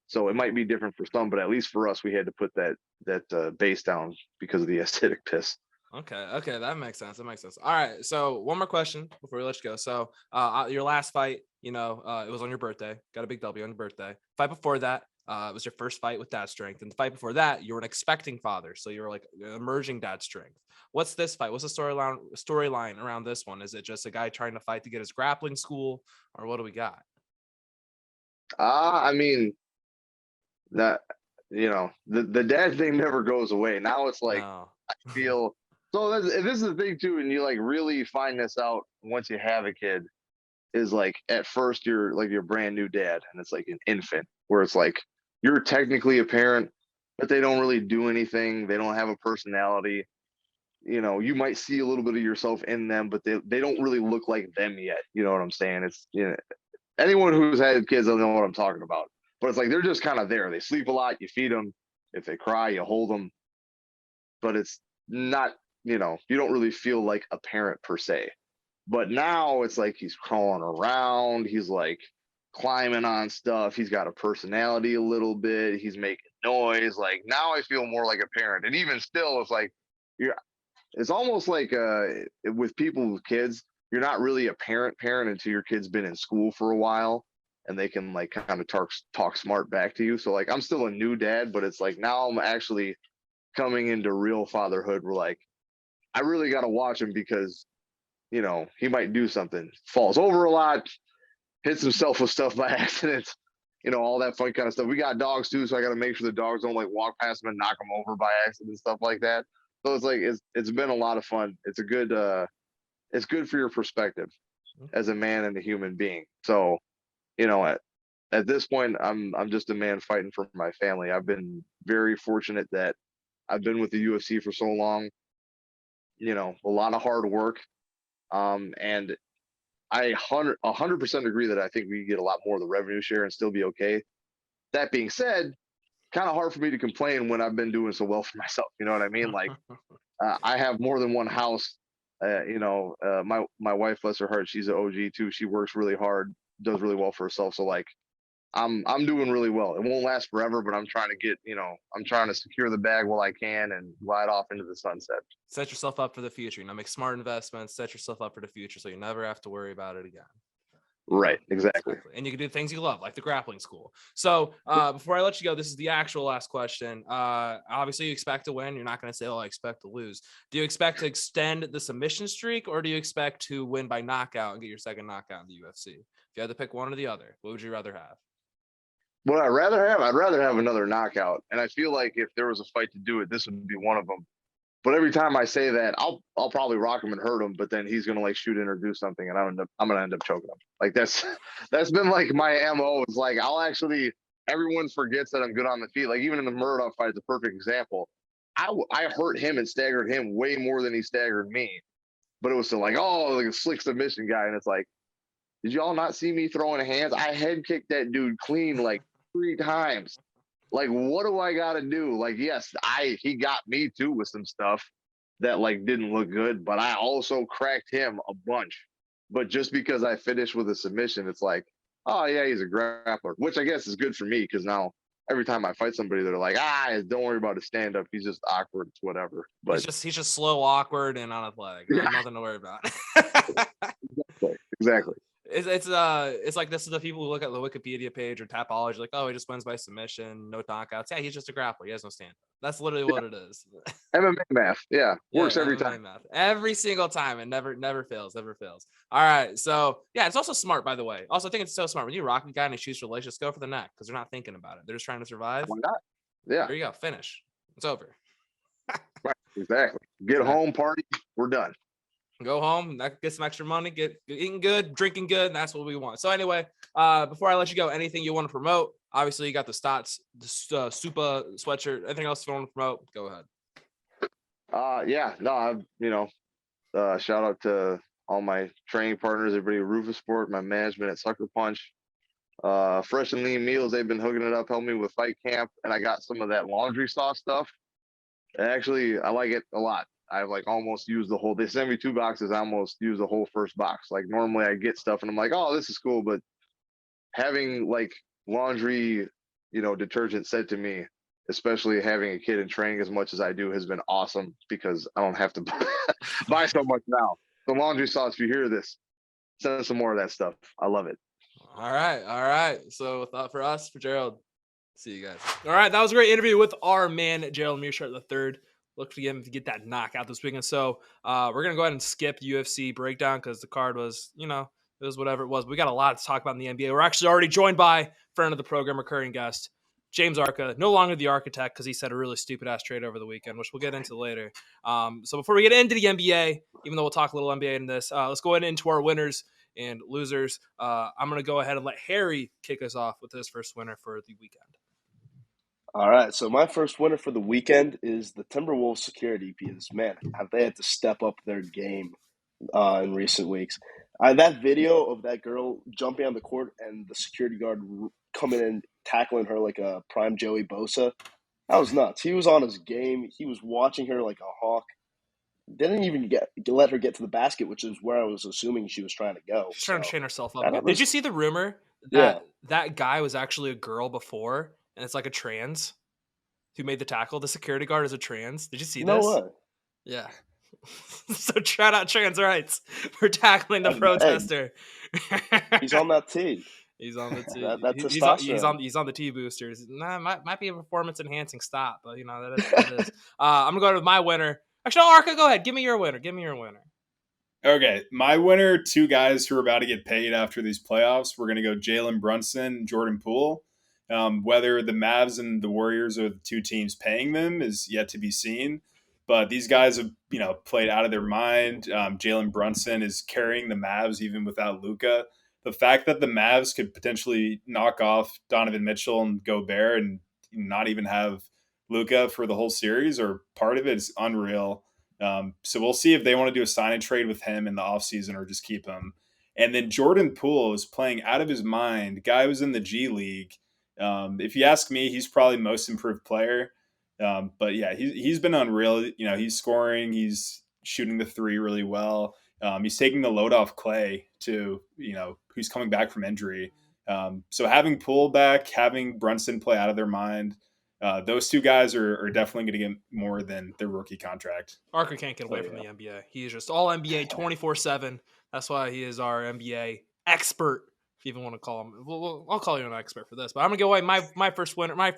So it might be different for some, but at least for us, we had to put that base down because of the acidic piss. Okay, that makes sense. All right, so one more question before we let you go. So, your last fight, it was on your birthday. Got a big W on your birthday. Fight before that, it was your first fight with dad strength, and the fight before that, you were an expecting father, so you were like emerging dad strength. What's this fight? What's the storyline around this one? Is it just a guy trying to fight to get his grappling school, or what do we got? I mean, that, the dad thing never goes away. Now it's like, No. I feel, so this is the thing too, and you like really find this out once you have a kid, is like at first you're like your brand new dad and it's like an infant where it's like you're technically a parent, but they don't really do anything, they don't have a personality. You might see a little bit of yourself in them, but they don't really look like them yet. You know what I'm saying? It's, anyone who's had kids doesn't know what I'm talking about, but it's like they're just kind of there. They sleep a lot, you feed them, if they cry you hold them, but it's not, you don't really feel like a parent per se. But now it's like he's crawling around, he's like climbing on stuff, he's got a personality a little bit, he's making noise. Like now I feel more like a parent. And even still, it's like you're it's almost like with people with kids, you're not really a parent until your kid's been in school for a while and they can like kind of talk smart back to you. So like I'm still a new dad, but it's like now I'm actually coming into real fatherhood where like I really got to watch him because he might do something, falls over a lot, hits himself with stuff by accident, all that fun kind of stuff. We got dogs too, so I got to make sure the dogs don't like walk past him and knock him over by accident and stuff like that. So it's like it's been a lot of fun. It's good for your perspective as a man and a human being. So at this point, I'm just a man fighting for my family. I've been very fortunate that I've been with the UFC for so long. A lot of hard work. And I 100% agree that I think we get a lot more of the revenue share and still be okay. That being said, kind of hard for me to complain when I've been doing so well for myself. You know what I mean? Like I have more than one house. My wife, bless her heart, she's an OG too. She works really hard, does really well for herself. So like I'm doing really well. It won't last forever, but I'm trying to I'm trying to secure the bag while I can and glide off into the sunset. Set yourself up for the future. Make smart investments. Set yourself up for the future, so you never have to worry about it again. Right, exactly. And you can do things you love, like the grappling school. So before I let you go, this is the actual last question. Obviously, you expect to win. You're not going to say, "Oh, I expect to lose." Do you expect to extend the submission streak, or do you expect to win by knockout and get your second knockout in the UFC? If you had to pick one or the other, what would you rather have? What I'd rather have another knockout. And I feel like if there was a fight to do it, this would be one of them. But every time I say that, I'll probably rock him and hurt him, but then he's gonna like shoot in or do something, and I'm gonna end up choking him. Like that's been like my MO. Is like everyone forgets that I'm good on the feet. Like even in the Murdoch fight, it's a perfect example. I hurt him and staggered him way more than he staggered me, but it was still like, oh, like a slick submission guy, and it's like, did y'all not see me throwing hands? I head kicked that dude clean like 3 times. Like, what do I got to do? Like, yes, he got me too with some stuff, that like didn't look good, but I also cracked him a bunch. But just because I finished with a submission, it's like, oh yeah, he's a grappler, which I guess is good for me because now every time I fight somebody, they're like, don't worry about his stand up. He's just awkward, it's whatever. But he's just slow, awkward, and unathletic. Yeah. Nothing to worry about. Exactly. It's like this is the people who look at the Wikipedia page or Tapology, like, oh, he just wins by submission, no knockouts. Yeah, he's just a grappler. He has no stand. That's literally what it is. MMA math, works every MMA time. math. Every single time, and never fails. All right, so yeah, it's also smart, by the way. Also, I think it's so smart when you rock a guy and he shoots for legs, just go for the neck because they're not thinking about it. They're just trying to survive. Why not? Yeah, there you go. Finish. It's over. right. Exactly. Get home, party. We're done. Go home, get some extra money, get eating good, drinking good, and that's what we want. So anyway, before I let you go, anything you want to promote? Obviously, you got the Stotts, the Super sweatshirt. Anything else you want to promote? Go ahead. Shout out to all my training partners, everybody at Rufus Sport, my management at Sucker Punch. Fresh and Lean Meals, they've been hooking it up, helping me with fight camp, and I got some of that laundry sauce stuff. Actually, I like it a lot. I've like almost used the whole, they sent me 2 boxes, I almost used the whole first box. Like normally I get stuff and I'm like, oh, this is cool. But having like laundry, detergent sent to me, especially having a kid in training as much as I do, has been awesome because I don't have to buy so much now. The laundry sauce, if you hear this, send some more of that stuff. I love it. All right. So for Gerald, see you guys. All right, that was a great interview with our man, Gerald Meerschaert III. Look for him to get that knockout this weekend. So we're going to go ahead and skip the UFC breakdown because the card was, it was whatever it was. But we got a lot to talk about in the NBA. We're actually already joined by friend of the program, recurring guest, James Arca, no longer the architect because he said a really stupid-ass trade over the weekend, which we'll get into later. So before we get into the NBA, even though we'll talk a little NBA in this, let's go ahead into our winners and losers. I'm going to go ahead and let Harry kick us off with his first winner for the weekend. All right, so my first winner for the weekend is the Timberwolves security because, man, have they had to step up their game in recent weeks. That video of that girl jumping on the court and the security guard coming in tackling her like a prime Joey Bosa, that was nuts. He was on his game. He was watching her like a hawk. Didn't even let her get to the basket, which is where I was assuming she was trying to go. She's trying to chain herself up. Did you see the rumor that that guy was actually a girl before? And it's like a trans who made the tackle. The security guard is a trans. Did you see this? No way. Yeah. So shout out trans rights for tackling the protester. He's on that tee. He's on the tee. That's he's on the T boosters. Nah, might be a performance enhancing stop, but that is. I'm gonna go with my winner. Actually, Arca, go ahead. Give me your winner. Okay, my winner, 2 guys who are about to get paid after these playoffs. We're gonna go Jalen Brunson, Jordan Poole. Whether the Mavs and the Warriors are the 2 teams paying them is yet to be seen. But these guys have, played out of their mind. Jalen Brunson is carrying the Mavs even without Luka. The fact that the Mavs could potentially knock off Donovan Mitchell and Gobert and not even have Luka for the whole series or part of it is unreal. So we'll see if they want to do a sign and trade with him in the offseason or just keep him. And then Jordan Poole is playing out of his mind. Guy was in the G League. If you ask me, he's probably most improved player. But yeah, he's been unreal. He's scoring, he's shooting the 3 really well. He's taking the load off Clay too, who's coming back from injury. So having Poole back, having Brunson play out of their mind, those 2 guys are definitely going to get more than their rookie contract. Arca can't get away from the NBA. He is just all NBA 24/7. That's why he is our NBA expert. If you even want to call him, I'll call you an expert for this. But I'm gonna go away. My first winner, my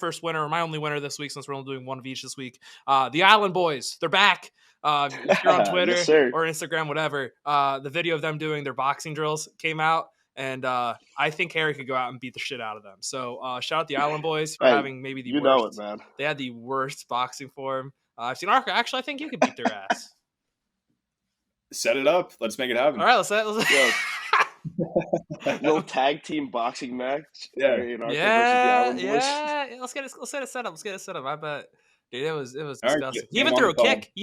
only winner this week, since we're only doing one of each this week. The Island Boys, they're back. If you're on Twitter yes, or Instagram, whatever, the video of them doing their boxing drills came out, and I think Harry could go out and beat the shit out of them. So shout out the Island Boys for having maybe the worst. Know it, man. They had the worst boxing form I've seen. Arca, actually, I think you could beat their ass. Set it up. Let's make it happen. All right, let's little tag team boxing match. Yeah. Let's get it set up. I bet, dude, it was disgusting. He even threw a kick. If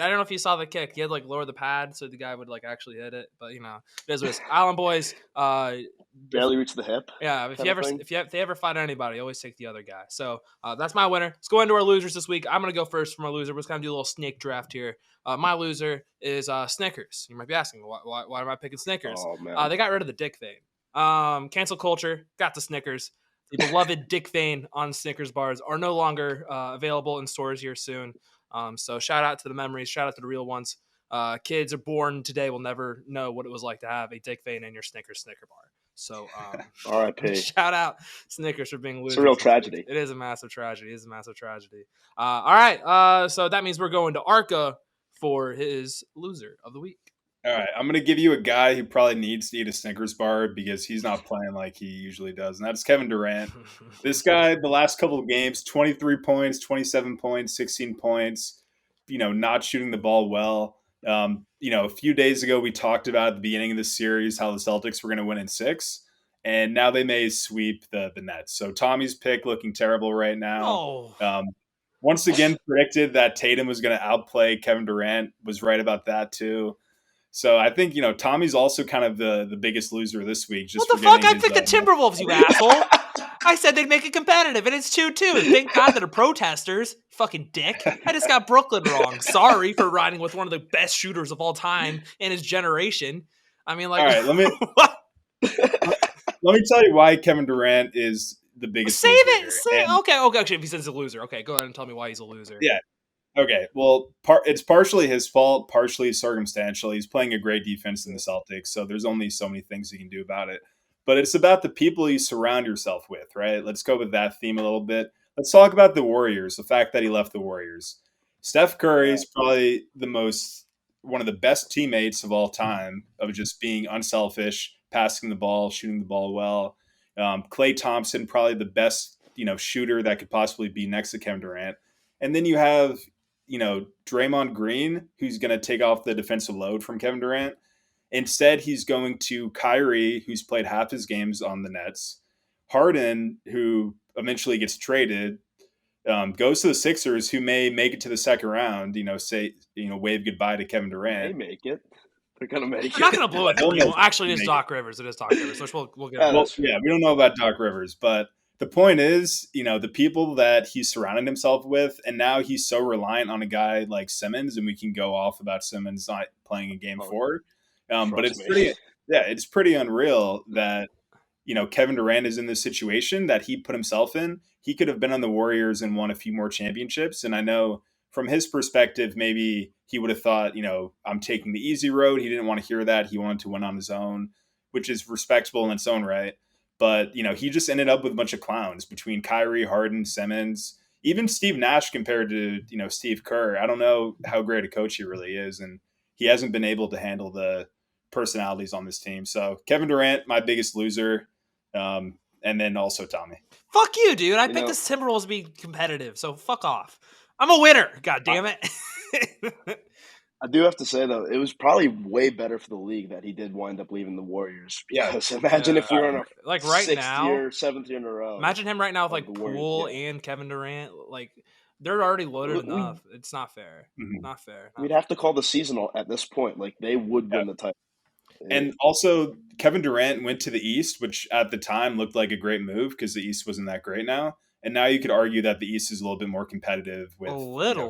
I don't know if you saw the kick. He had like lower the pad so the guy would like actually hit it. But you know, it is what it is. Island boys. Barely reached the hip. Yeah, if Kinda thing. they ever fight anybody, always take the other guy. So that's my winner. Let's go into our losers this week. I'm gonna go first for my loser. We're just gonna do a little snake draft here. My loser is Snickers. You might be asking, why am I picking Snickers? Oh man. They got rid of the dick vein. Cancel culture. Got the Snickers. The beloved dick vein on Snickers bars are no longer available in stores here soon. So shout out to the memories. Shout out to the real ones. Kids are born today will never know what it was like to have a dick vein in your Snicker bar. So, R.I.P. shout out Snickers for being losers. It's a real tragedy. It is a massive tragedy. All right. So that means we're going to Arca for his loser of the week. All right, I'm going to give you a guy who probably needs to eat a Snickers bar because he's not playing like he usually does, and that's Kevin Durant. This guy, the last couple of games, 23 points, 27 points, 16 points, not shooting the ball well. A few days ago, we talked about at the beginning of the series how the Celtics were going to win in 6, and now they may sweep the Nets. So Tommy's pick looking terrible right now. Once again, predicted that Tatum was going to outplay Kevin Durant, was right about that too. So I think, Tommy's also kind of the biggest loser this week. Just what the fuck? I picked the Timberwolves, you asshole. I said they'd make it competitive, and it's 2-2. Thank God that are protesters. Fucking dick. I just got Brooklyn wrong. Sorry for riding with one of the best shooters of all time in his generation. I mean, like... All right, let me tell you why Kevin Durant is the biggest loser. Okay. Actually, if he says he's a loser. Okay, go ahead and tell me why he's a loser. Yeah. Okay, well, it's partially his fault, partially circumstantial. He's playing a great defense in the Celtics, so there's only so many things he can do about it. But it's about the people you surround yourself with, right? Let's go with that theme a little bit. Let's talk about the Warriors, the fact that he left the Warriors. Steph Curry is probably one of the best teammates of all time of just being unselfish, passing the ball, shooting the ball well. Klay Thompson, probably the best, shooter that could possibly be next to Kevin Durant. And then you have Draymond Green, who's going to take off the defensive load from Kevin Durant. Instead, he's going to Kyrie, who's played half his games on the Nets. Harden, who eventually gets traded, goes to the Sixers, who may make it to the second round, wave goodbye to Kevin Durant. They make it. They're going to make it. They're not going to blow it. Actually, it is Doc Rivers. It is Doc Rivers, which we'll get we don't know about Doc Rivers, but the point is, the people that he's surrounded himself with, and now he's so reliant on a guy like Simmons, and we can go off about Simmons not playing in Game 4. But it's pretty unreal that, Kevin Durant is in this situation that he put himself in. He could have been on the Warriors and won a few more championships. And I know from his perspective, maybe he would have thought, I'm taking the easy road. He didn't want to hear that. He wanted to win on his own, which is respectable in its own right. But, he just ended up with a bunch of clowns between Kyrie, Harden, Simmons, even Steve Nash compared to, Steve Kerr. I don't know how great a coach he really is. And he hasn't been able to handle the personalities on this team. So Kevin Durant, my biggest loser. And then also Tommy. Fuck you, dude. I picked this Timberwolves to be competitive. So fuck off. I'm a winner. God damn it. I do have to say, though, it was probably way better for the league that he did wind up leaving the Warriors. Because imagine if we were in a seventh year in a row. Imagine him right now with like Poole and Kevin Durant. Like, they're already loaded enough. It's not fair. Mm-hmm. Not fair. We'd have to call the seasonal at this point. Like, they would win the title. And also, Kevin Durant went to the East, which at the time looked like a great move because the East wasn't that great now. And now you could argue that the East is a little bit more competitive with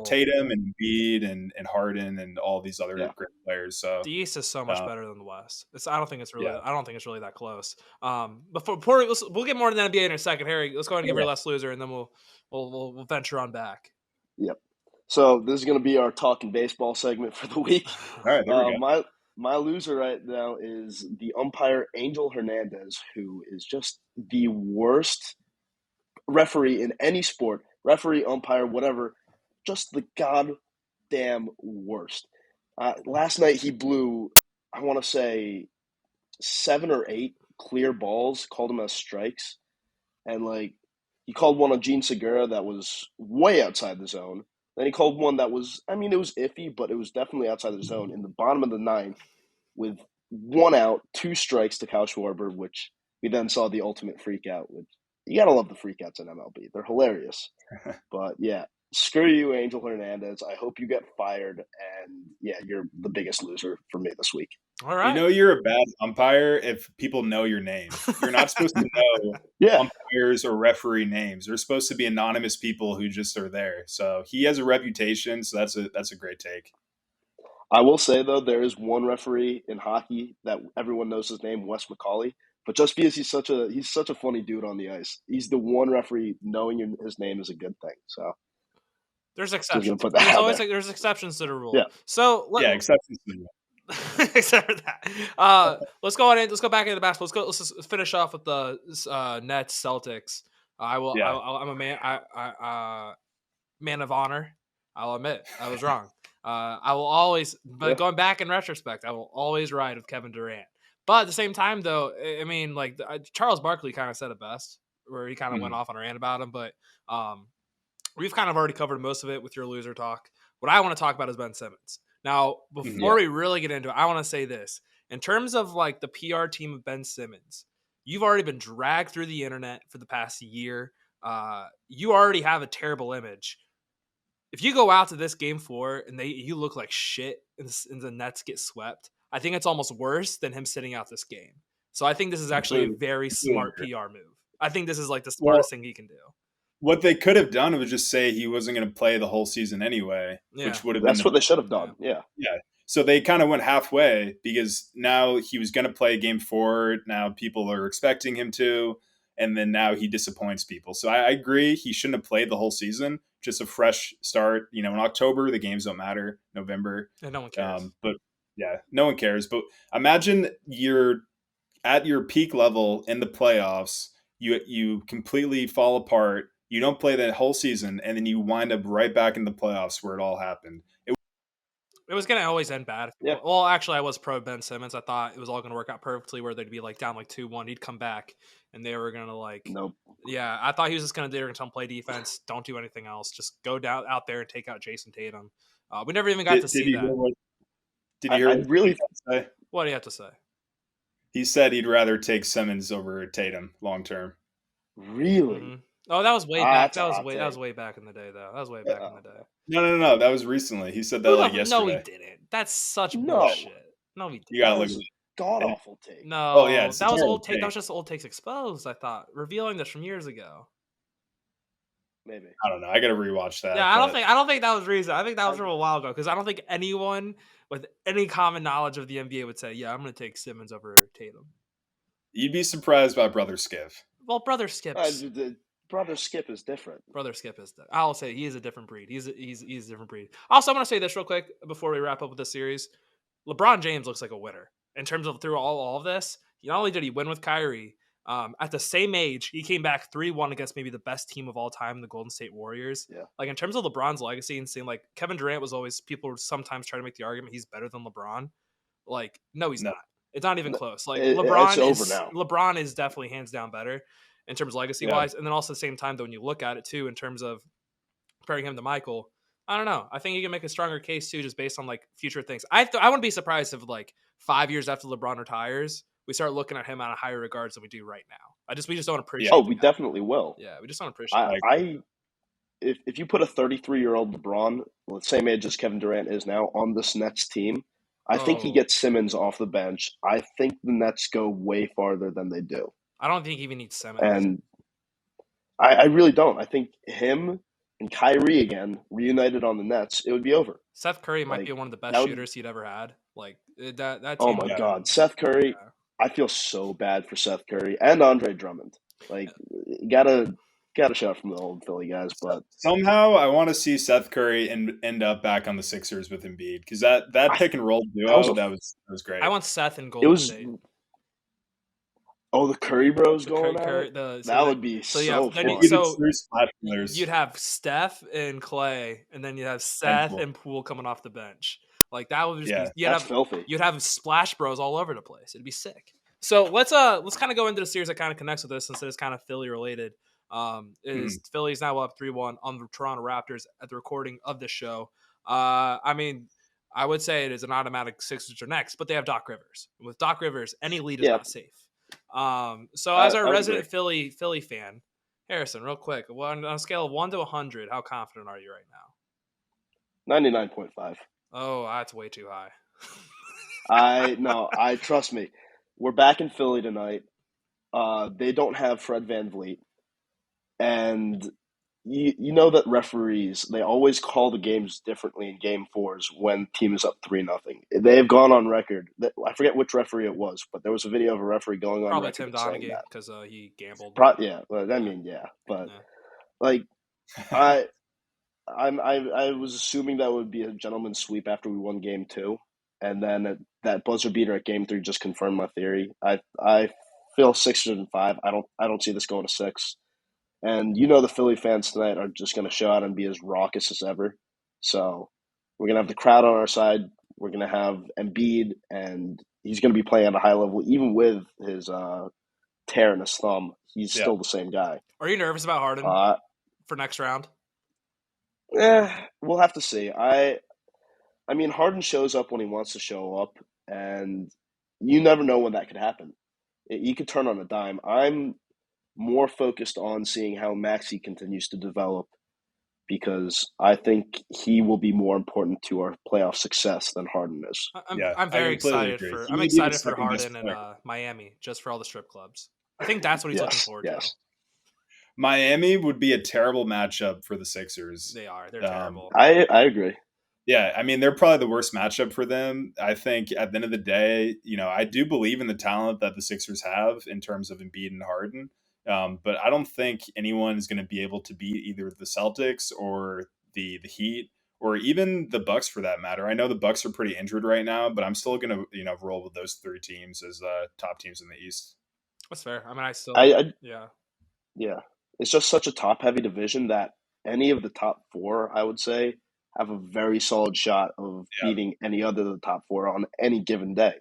Tatum and Embiid and Harden and all these other great players. So the East is so much better than the West. I don't think it's really that close. Before we'll get more to the NBA in a second. Harry, let's go ahead and give your last loser, and then we'll venture on back. Yep. So this is going to be our talking baseball segment for the week. All right, there we go. My loser right now is the umpire Angel Hernandez, who is just the worst referee in any sport, referee, umpire, whatever, just the goddamn worst. Last night he blew, I want to say, 7 or 8 clear balls, called them as strikes, and he called one on Gene Segura that was way outside the zone. Then he called one that was, it was iffy, but it was definitely outside the zone in the bottom of the 9th with 1 out, 2 strikes to Kyle Schwarber, which we then saw the ultimate freak out. Which you got to love the freakouts in MLB. They're hilarious. But, yeah, screw you, Angel Hernandez. I hope you get fired. And yeah, you're the biggest loser for me this week. All right. You know you're a bad umpire if people know your name. You're not supposed to know Yeah. umpires or referee names. They're supposed to be anonymous people who just are there. So he has a reputation, so that's a great take. I will say though, there is one referee in hockey that everyone knows his name, Wes McCauley. But just because he's such a funny dude on the ice, he's the one referee knowing his name is a good thing. So There's just gonna exceptions. put that There's out always there. there's exceptions to the rule. Yeah. So Yeah, exceptions to the rule. except for that, let's go on in. Let's go back into the basketball. Let's just finish off with the Nets Celtics. I will. Yeah. I'm a man. Man of honor. I'll admit I was wrong. I will always, but going back in retrospect, I will always ride with Kevin Durant. But at the same time, though, I mean, like Charles Barkley kind of said it best, where he kind of went off on a rant about him. But we've kind of already covered most of it with your loser talk. What I want to talk about is Ben Simmons. Now, before we really get into it, I want to say this. In terms of like the PR team of Ben Simmons, you've already been dragged through the internet for the past year. You already have a terrible image. If you go out to this game 4 and you look like shit and the Nets get swept, I think it's almost worse than him sitting out this game. So I think this is actually a very smart PR move. I think this is like the smartest thing he can do. What they could have done was just say he wasn't going to play the whole season anyway, which would have been what they should have done. Yeah. So they kind of went halfway because now he was going to play game 4. Now people are expecting him to, and then now he disappoints people. So I agree he shouldn't have played the whole season. Just a fresh start. In October the games don't matter. November, and no one cares. But yeah, no one cares. But imagine you're at your peak level in the playoffs. You completely fall apart. You don't play the whole season, and then you wind up right back in the playoffs where it all happened. It was going to always end bad. Yeah. Well, actually, I was pro Ben Simmons. I thought it was all going to work out perfectly where they'd be like down like 2-1. He'd come back, and they were going to like – Nope. Yeah, I thought he was just going to do it play defense. Don't do anything else. Just go down out there and take out Jason Tatum. We never even got to see that. Did you hear what do you have to say? He said he'd rather take Simmons over Tatum long term. Really? Mm-hmm. Oh, that was way back. That was way back in the day, though. That was way back in the day. No. That was recently. He said that yesterday. No, he didn't. That's such bullshit. No, he didn't. You gotta look at god awful take. No. Oh yeah, that was old take. That was just old takes exposed. I thought revealing this from years ago. Maybe. I don't know. I gotta rewatch that. Yeah, I don't think that was recent. I think that was from a while ago because I don't think anyone with any common knowledge of the NBA would say, "Yeah, I'm going to take Simmons over Tatum." You'd be surprised by Brother Skip. Well, Brother Skip's. Brother Skip is different. Brother Skip is. I'll say he is a different breed. He's a different breed. Also, I'm going to say this real quick before we wrap up with this series. LeBron James looks like a winner in terms of through all of this. Not only did he win with Kyrie, at the same age, he came back 3-1 against maybe the best team of all time, the Golden State Warriors. Yeah. Like in terms of LeBron's legacy and seeing like Kevin Durant was always people would sometimes try to make the argument he's better than LeBron. Like, no, he's not. It's not even close. Like LeBron is definitely hands down better in terms of legacy wise. And then also at the same time, though, when you look at it too, in terms of comparing him to Michael, I don't know. I think you can make a stronger case too, just based on like future things. I wouldn't be surprised if like 5 years after LeBron retires, we start looking at him on a higher regards than we do right now. We just don't appreciate. Oh, we definitely will. Yeah, we just don't appreciate. If you put a 33-year-old LeBron, the same age as Kevin Durant is now, on this Nets team, I think he gets Simmons off the bench. I think the Nets go way farther than they do. I don't think he even needs Simmons. And I really don't. I think him and Kyrie again reunited on the Nets, it would be over. Seth Curry might be one of the best shooters he'd ever had. Like that team. Oh my God, Seth Curry! Yeah. I feel so bad for Seth Curry and Andre Drummond. Like, gotta shout from the old Philly guys. But somehow I want to see Seth Curry end up back on the Sixers with Embiid, because that pick and roll duo that was great. I want Seth and Golden State. Oh, the Curry Bros going at it? That would be so fun. You'd have Steph and Clay, and then you'd have Seth and Poole coming off the bench. Like that would just be filthy. You'd have Splash Bros all over the place. It'd be sick. So let's kind of go into the series that kind of connects with this, since it's kind of Philly related. Philly's now up 3-1 on the Toronto Raptors at the recording of this show. I mean, I would say it is an automatic Sixers are next, but they have Doc Rivers. With Doc Rivers, any lead is not safe. So as our resident Philly fan, Harrison, real quick, on a scale of 1 to 100, how confident are you right now? 99.5. Oh, that's way too high. I trust me. We're back in Philly tonight. They don't have Fred VanVleet, and you know that referees, they always call the games differently in game fours when team is up 3-0. They have gone on record that, I forget which referee it was, but there was a video of a referee going on Probably record Tim and saying Donaghy that. because he gambled. Yeah, well, I mean, yeah, but Yeah. like I was assuming that would be a gentleman's sweep after we won game 2, and then that buzzer beater at game 3 just confirmed my theory. I feel 605. I don't see this going to 6. And you know the Philly fans tonight are just going to show out and be as raucous as ever. So we're going to have the crowd on our side. We're going to have Embiid, and he's going to be playing at a high level, even with his tear in his thumb. He's still the same guy. Are you nervous about Harden for next round? We'll have to see. I mean, Harden shows up when he wants to show up, and you never know when that could happen. He could turn on a dime. I'm more focused on seeing how Maxey continues to develop, because I think he will be more important to our playoff success than Harden is. I'm very excited for Harden and Miami, just for all the strip clubs. I think that's what he's looking forward to. Miami would be a terrible matchup for the Sixers. They're terrible. I agree. Yeah, I mean, they're probably the worst matchup for them. I think at the end of the day, I do believe in the talent that the Sixers have in terms of Embiid and Harden. But I don't think anyone is going to be able to beat either the Celtics or the Heat or even the Bucks for that matter. I know the Bucks are pretty injured right now, but I'm still going to roll with those 3 teams as top teams in the East. That's fair. I mean, yeah. It's just such a top-heavy division that any of the top 4, I would say, have a very solid shot of beating any other of the top 4 on any given day.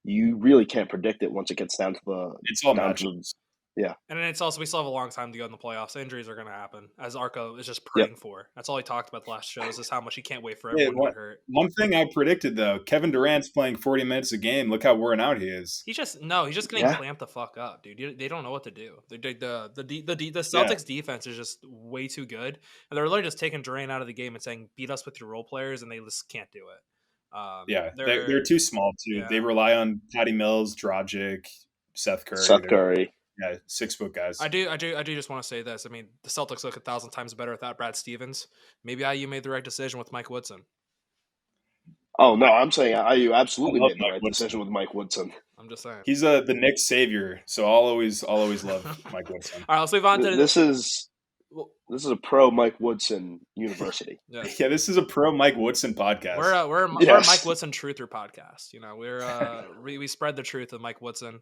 You really can't predict it once it gets down to the. It's all matchups. Yeah. And it's also, we still have a long time to go in the playoffs. Injuries are going to happen, as Arco is just praying for. That's all he talked about the last shows, is how much he can't wait for everyone to get hurt. One thing I predicted, though, Kevin Durant's playing 40 minutes a game. Look how worn out he is. He's just getting clamped the fuck up, dude. They don't know what to do. The Celtics defense is just way too good. And they're literally just taking Durant out of the game and saying, beat us with your role players, and they just can't do it. They're too small, too. Yeah. They rely on Patty Mills, Dragic, Seth Curry. Yeah, 6-foot guys. I do just want to say this. I mean, the Celtics look 1,000 times better without Brad Stevens. Maybe IU made the right decision with Mike Woodson. Oh, no, I'm saying IU absolutely made the right decision with Mike Woodson. I'm just saying. He's the Knicks savior, so I'll always love Mike Woodson. All right, let's move on to this is a pro Mike Woodson university. Yeah, this is a pro Mike Woodson podcast. We're a Mike Woodson truther podcast. We spread the truth of Mike Woodson.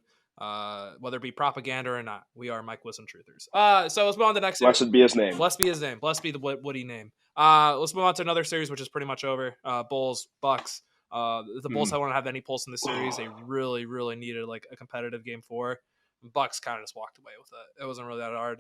Whether it be propaganda or not, we are Mike Woodson truthers. So let's move on to the next series. Blessed be his name. Blessed be his name. Blessed be the Woody name. Let's move on to another series, which is pretty much over. Bulls, Bucks. The Bulls don't have any pulse in this series. They really, really needed like a competitive game 4. Bucks kind of just walked away with it. It wasn't really that hard.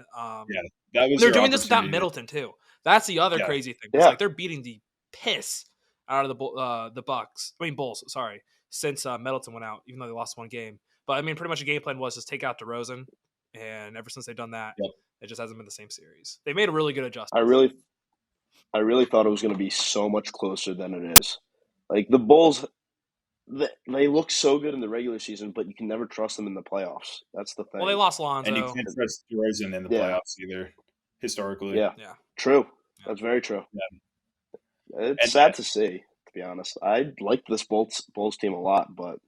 That was. They're doing this without Middleton too. That's the other crazy thing. It's like they're beating the piss out of the Bucks. I mean Bulls. Sorry, since Middleton went out, even though they lost 1 game. But I mean, pretty much the game plan was just take out DeRozan, and ever since they've done that, it just hasn't been the same series. They made a really good adjustment. I really thought it was going to be so much closer than it is. Like the Bulls, they look so good in the regular season, but you can never trust them in the playoffs. That's the thing. Well, they lost Lonzo, and you can't trust DeRozan in the playoffs either. Historically, yeah, true. That's very true. Yeah. It's sad to see, to be honest. I like this Bulls team a lot, but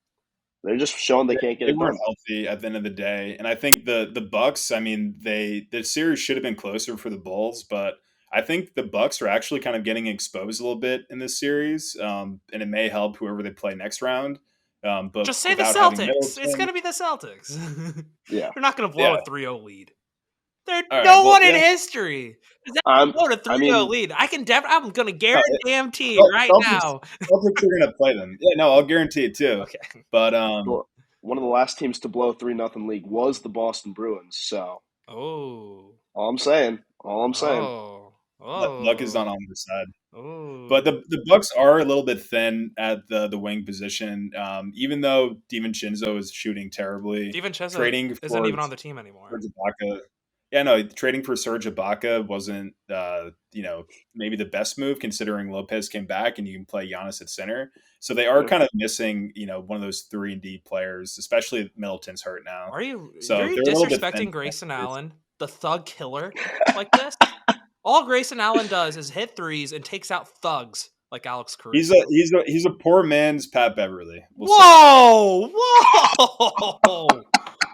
they're just showing they can't get it done. They weren't healthy at the end of the day. And I think the Bucks, I mean, the series should have been closer for the Bulls, but I think the Bucks are actually kind of getting exposed a little bit in this series. And it may help whoever they play next round. But just say the Celtics. It's going to be the Celtics. Yeah. They're not going to blow a 3-0 lead. There's no one in history. Is that blow a 3-0 lead? I'm going to guarantee right now. Celtics are going to play them. Yeah, no, I'll guarantee it too. Okay. But one of the last teams to blow a 3-0 lead was the Boston Bruins. So, all I'm saying. Luck is not on their side. Oh. But the Bucks are a little bit thin at the wing position. Even though DiVincenzo is shooting terribly. DiVincenzo isn't even on the team anymore. Yeah, no, trading for Serge Ibaka wasn't, maybe the best move considering Lopez came back and you can play Giannis at center. So they are Yep. kind of missing, one of those 3-and-D players, especially Middleton's hurt now. Are you So they're a little bit thin. disrespecting Grayson Allen, the thug killer, like this? All Grayson Allen does is hit threes and takes out thugs like Alex He's Caruso. he's a poor man's Pat Beverly. Whoa!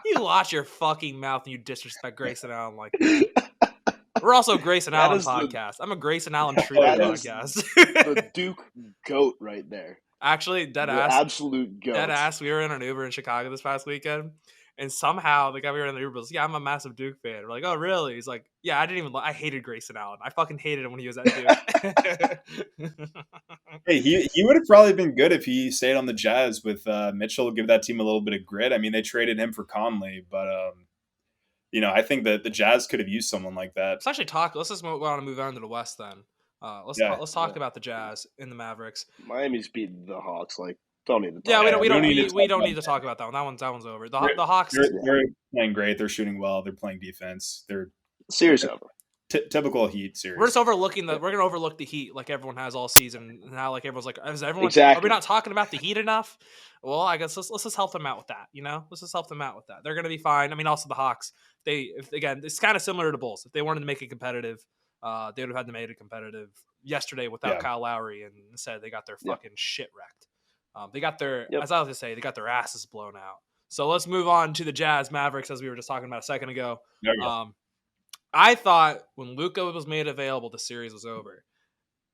You watch your fucking mouth and you disrespect Grayson Allen like that. We're also a Grayson Allen podcast. I'm a Grayson Allen tribute podcast. The Duke GOAT right there. Actually, dead The ass. absolute GOAT. Dead ass. We were in an Uber in Chicago this past weekend, and somehow the guy we were in the Uber was, yeah, I'm a massive Duke fan. We're like, oh, really? He's like, yeah, I hated Grayson Allen. I fucking hated him when he was at Duke. Hey, he would have probably been good if he stayed on the Jazz with Mitchell, give that team a little bit of grit. I mean, they traded him for Conley, but I think that the Jazz could have used someone like that. Let's actually talk. Let's just move on to the West then. Let's talk about the Jazz and the Mavericks. Miami's beating the Hawks. Like, don't need to talk. Yeah, we don't need need to talk about that one. That one's over. The Hawks. They're playing great. They're shooting well. They're playing defense. They're series over. Typical Heat series. We're just overlooking we're gonna overlook the Heat like everyone has all season. Now like everyone's like, Exactly. Are we not talking about the Heat enough? Well, I guess let's just help them out with that. Let's just help them out with that. They're gonna be fine. I mean, also the Hawks. It's kind of similar to Bulls. If they wanted to make it competitive, they would have had to make it competitive yesterday without Kyle Lowry, and instead they got their fucking shit wrecked. They got their, as I was gonna say, they got their asses blown out. So let's move on to the Jazz Mavericks, as we were just talking about a second ago. I thought when Luka was made available, the series was over.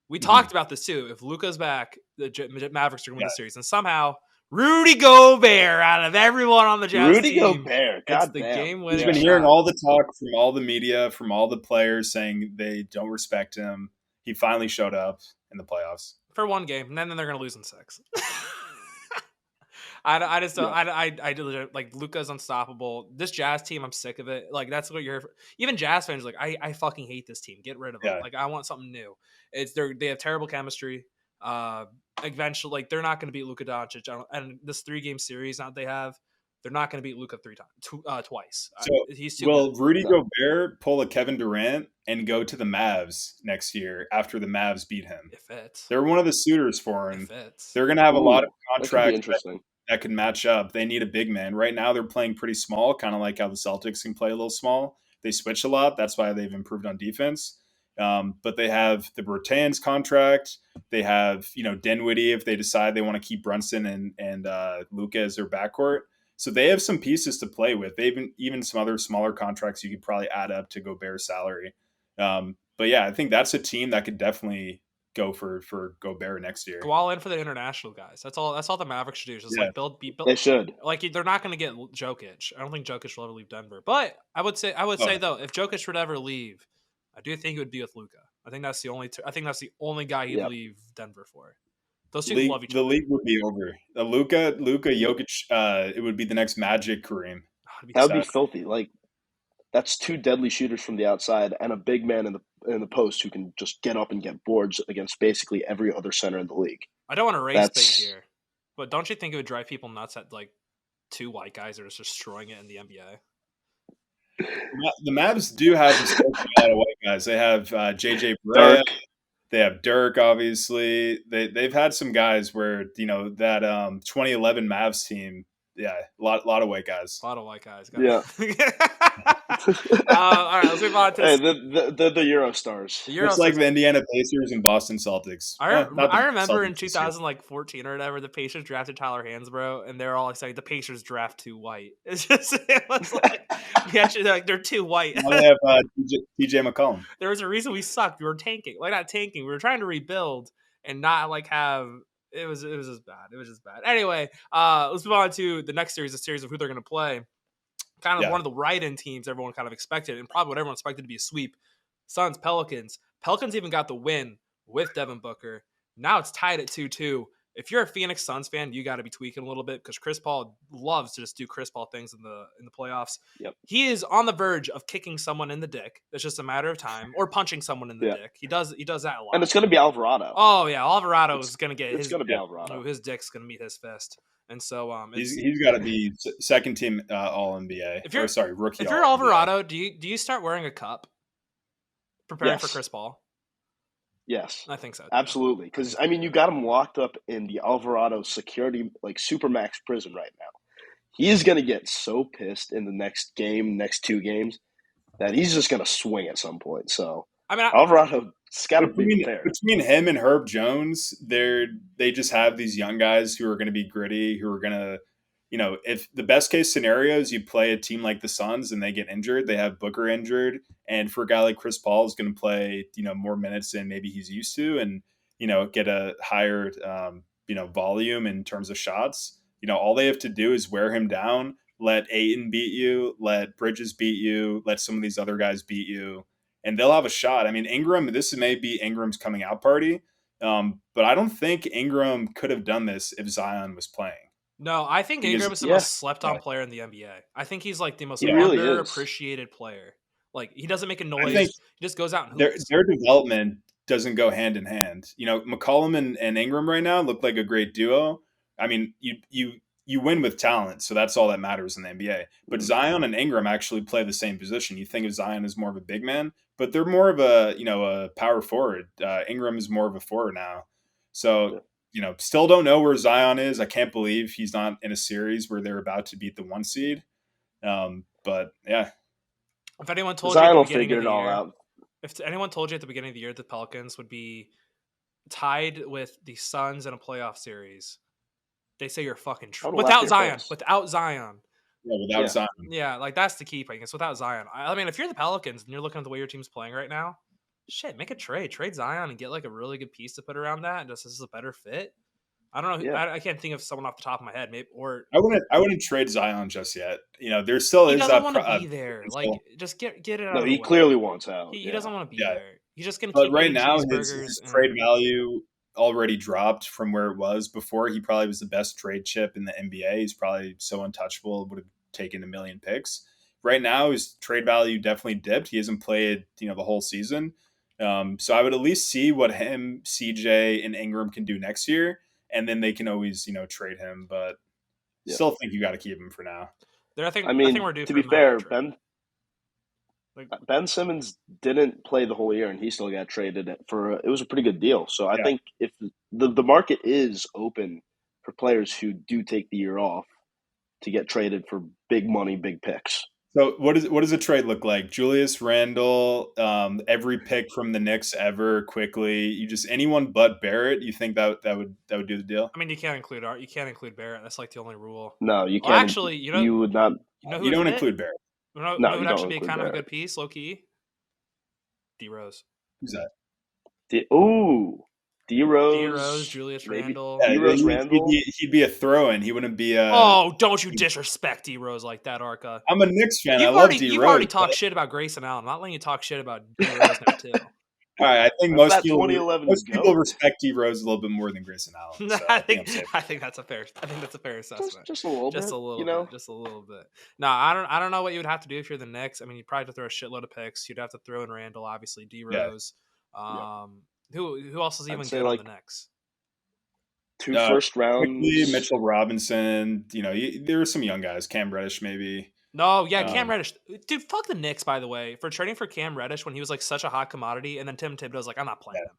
We talked about this too. If Luka's back, the Mavericks are going to win the series. And somehow, Rudy Gobert, out of everyone on the Jazz Rudy team, Gobert, it's the game winning. He's been hearing all the talk from all the media, from all the players saying they don't respect him. He finally showed up in the playoffs for one game, and then they're going to lose in 6. I just don't. I like Luka's unstoppable. This Jazz team, I'm sick of it. Like that's what you're. Even Jazz fans are like, I fucking hate this team. Get rid of them. Like I want something new. They have terrible chemistry. Eventually, like they're not going to beat Luka Doncic. And this 3-game series now they have, they're not going to beat Luka twice. So he's too will good. Rudy Gobert pull a Kevin Durant and go to the Mavs next year after the Mavs beat him? If it's they're one of the suitors for him. If they're going to have a lot of contracts interesting. That can match up. They need a big man. Right now, they're playing pretty small, kind of like how the Celtics can play a little small. They switch a lot. That's why they've improved on defense. But they have the Bertans contract. They have, Dinwiddie if they decide they want to keep Brunson and Luka as their backcourt. So they have some pieces to play with. They've even some other smaller contracts you could probably add up to Gobert's salary. But yeah, I think that's a team that could definitely go for Gobert next year. Go all in for the international guys. That's all the Mavericks should do. Is just like build. They should. Like they're not going to get Jokic. I don't think Jokic will ever leave Denver. But I would say though, if Jokic would ever leave, I do think it would be with Luka. I think that's the only guy he'd leave Denver for. Those two love each other. The league would be over. Luka, Jokic. It would be the next Magic Kareem. That would be filthy. Like that's 2 deadly shooters from the outside and a big man in the post who can just get up and get boards against basically every other center in the league. I don't want to race bait here, but don't you think it would drive people nuts that like 2 white guys are just destroying it in the NBA? The Mavs do have a lot of white guys. They have JJ Barea. They have Dirk, obviously. They've had some guys where, that 2011 Mavs team, a lot of white guys. A lot of white guys. Yeah. All right, let's move on to the Euro stars. It's like the Indiana Pacers and Boston Celtics. I remember in 2014 or whatever, the Pacers drafted Tyler Hansbrough, and they're all saying the Pacers draft too white. It was like they're too white. Now they have TJ McCollum. There was a reason we sucked. We were tanking, like not tanking. We were trying to rebuild and not like have. It was just bad. It was just bad. Anyway, let's move on to the next series, a series of who they're going to play. Kind of one of the right-in teams everyone kind of expected, and probably what everyone expected to be a sweep. Suns, Pelicans. Pelicans even got the win with Devin Booker. Now it's tied at 2-2. if you're a Phoenix Suns fan, you got to be tweaking a little bit because Chris Paul loves to just do Chris Paul things in the playoffs. Yep. He is on the verge of kicking someone in the dick. It's just a matter of time, or punching someone in the dick. He does that a lot. And it's going to be Alvarado. Oh yeah, Alvarado is going to get It's going to be Alvarado. His dick's going to meet his fist. And so he's got to be second team All NBA. Rookie. If you're Alvarado, do you start wearing a cup, preparing for Chris Paul? Yes, I think so. Absolutely, because I mean, you got him locked up in the Alvarado security supermax prison right now. He is going to get so pissed in the next 2 games, that he's just going to swing at some point. So I mean, Alvarado's got to be prepared. Between him and Herb Jones, they just have these young guys who are going to be gritty, who are going to, if the best case scenario is you play a team like the Suns and they get injured, they have Booker injured, and for a guy like Chris Paul is going to play, more minutes than maybe he's used to, and get a higher, volume in terms of shots. All they have to do is wear him down, let Ayton beat you, let Bridges beat you, let some of these other guys beat you, and they'll have a shot. I mean, Ingram, this may be Ingram's coming out party, but I don't think Ingram could have done this if Zion was playing. No, I think Ingram is the most slept-on player in the NBA. I think he's like the most underappreciated player. Like, he doesn't make a noise. He just goes out and hoops. Their development doesn't go hand in hand. McCollum and Ingram right now look like a great duo. I mean, you win with talent, so that's all that matters in the NBA. But Zion and Ingram actually play the same position. You think of Zion as more of a big man, but they're more of a power forward. Ingram is more of a forward now. So, still don't know where Zion is. I can't believe he's not in a series where they're about to beat the 1 seed. But yeah. If anyone told Zion you will figure it all out. If anyone told you at the beginning of the year the Pelicans would be tied with the Suns in a playoff series, they say you're fucking true. Without Zion. Yeah, without Zion. Yeah, like that's the key thing. It's without Zion. I mean, if you're the Pelicans and you're looking at the way your team's playing right now, shit, make a trade. Trade Zion and get like a really good piece to put around that. And just this is a better fit. I don't know. I can't think of someone off the top of my head. Maybe I wouldn't trade Zion just yet. There still is that. He doesn't want to be there. Like, just get it out. No, of the he way. clearly wants out. He doesn't want to be there. He's just gonna. But right now, his trade value already dropped from where it was before. He probably was the best trade chip in the NBA. He's probably so untouchable. Would have taken 1 million picks. Right now, his trade value definitely dipped. He hasn't played the whole season. So I would at least see what him, CJ, and Ingram can do next year. And then they can always, trade him, but still think you got to keep him for now. I think we're due. To be fair, Ben Simmons didn't play the whole year, and he still got traded it was a pretty good deal. So I think if the market is open for players who do take the year off to get traded for big money, big picks. So what does a trade look like? Julius Randle, every pick from the Knicks ever, quickly. Anyone but Barrett. You think that would do the deal? I mean, you can't include Barrett. That's like the only rule. No, you can't. Well, actually, you would not. You don't include Barrett. No, you would actually be kind Barrett. of a good piece, low key. D Rose. Who's that? D Rose, Julius Randle. D Rose Randle. He'd be a throw-in. He wouldn't be a. Oh, don't you disrespect D Rose like that, Arca. I'm a Knicks fan. I love D Rose. You've already talked shit about Grayson Allen. I'm not letting you talk shit about D Rose now too. All right, I think most people respect D Rose a little bit more than Grayson Allen. So I think that's a fair assessment. Just a little bit. Just a little bit. No, I don't know what you would have to do if you're the Knicks. I mean, you'd probably have to throw a shitload of picks. You'd have to throw in Randall, obviously, D Rose. Who else is even good on the Knicks? 2 first rounds. Mitchell Robinson. There are some young guys. Cam Reddish, maybe. No, yeah, Cam Reddish. Dude, fuck the Knicks, by the way, for trading for Cam Reddish when he was like such a hot commodity, and then Tim Thibodeau's like, I'm not playing him.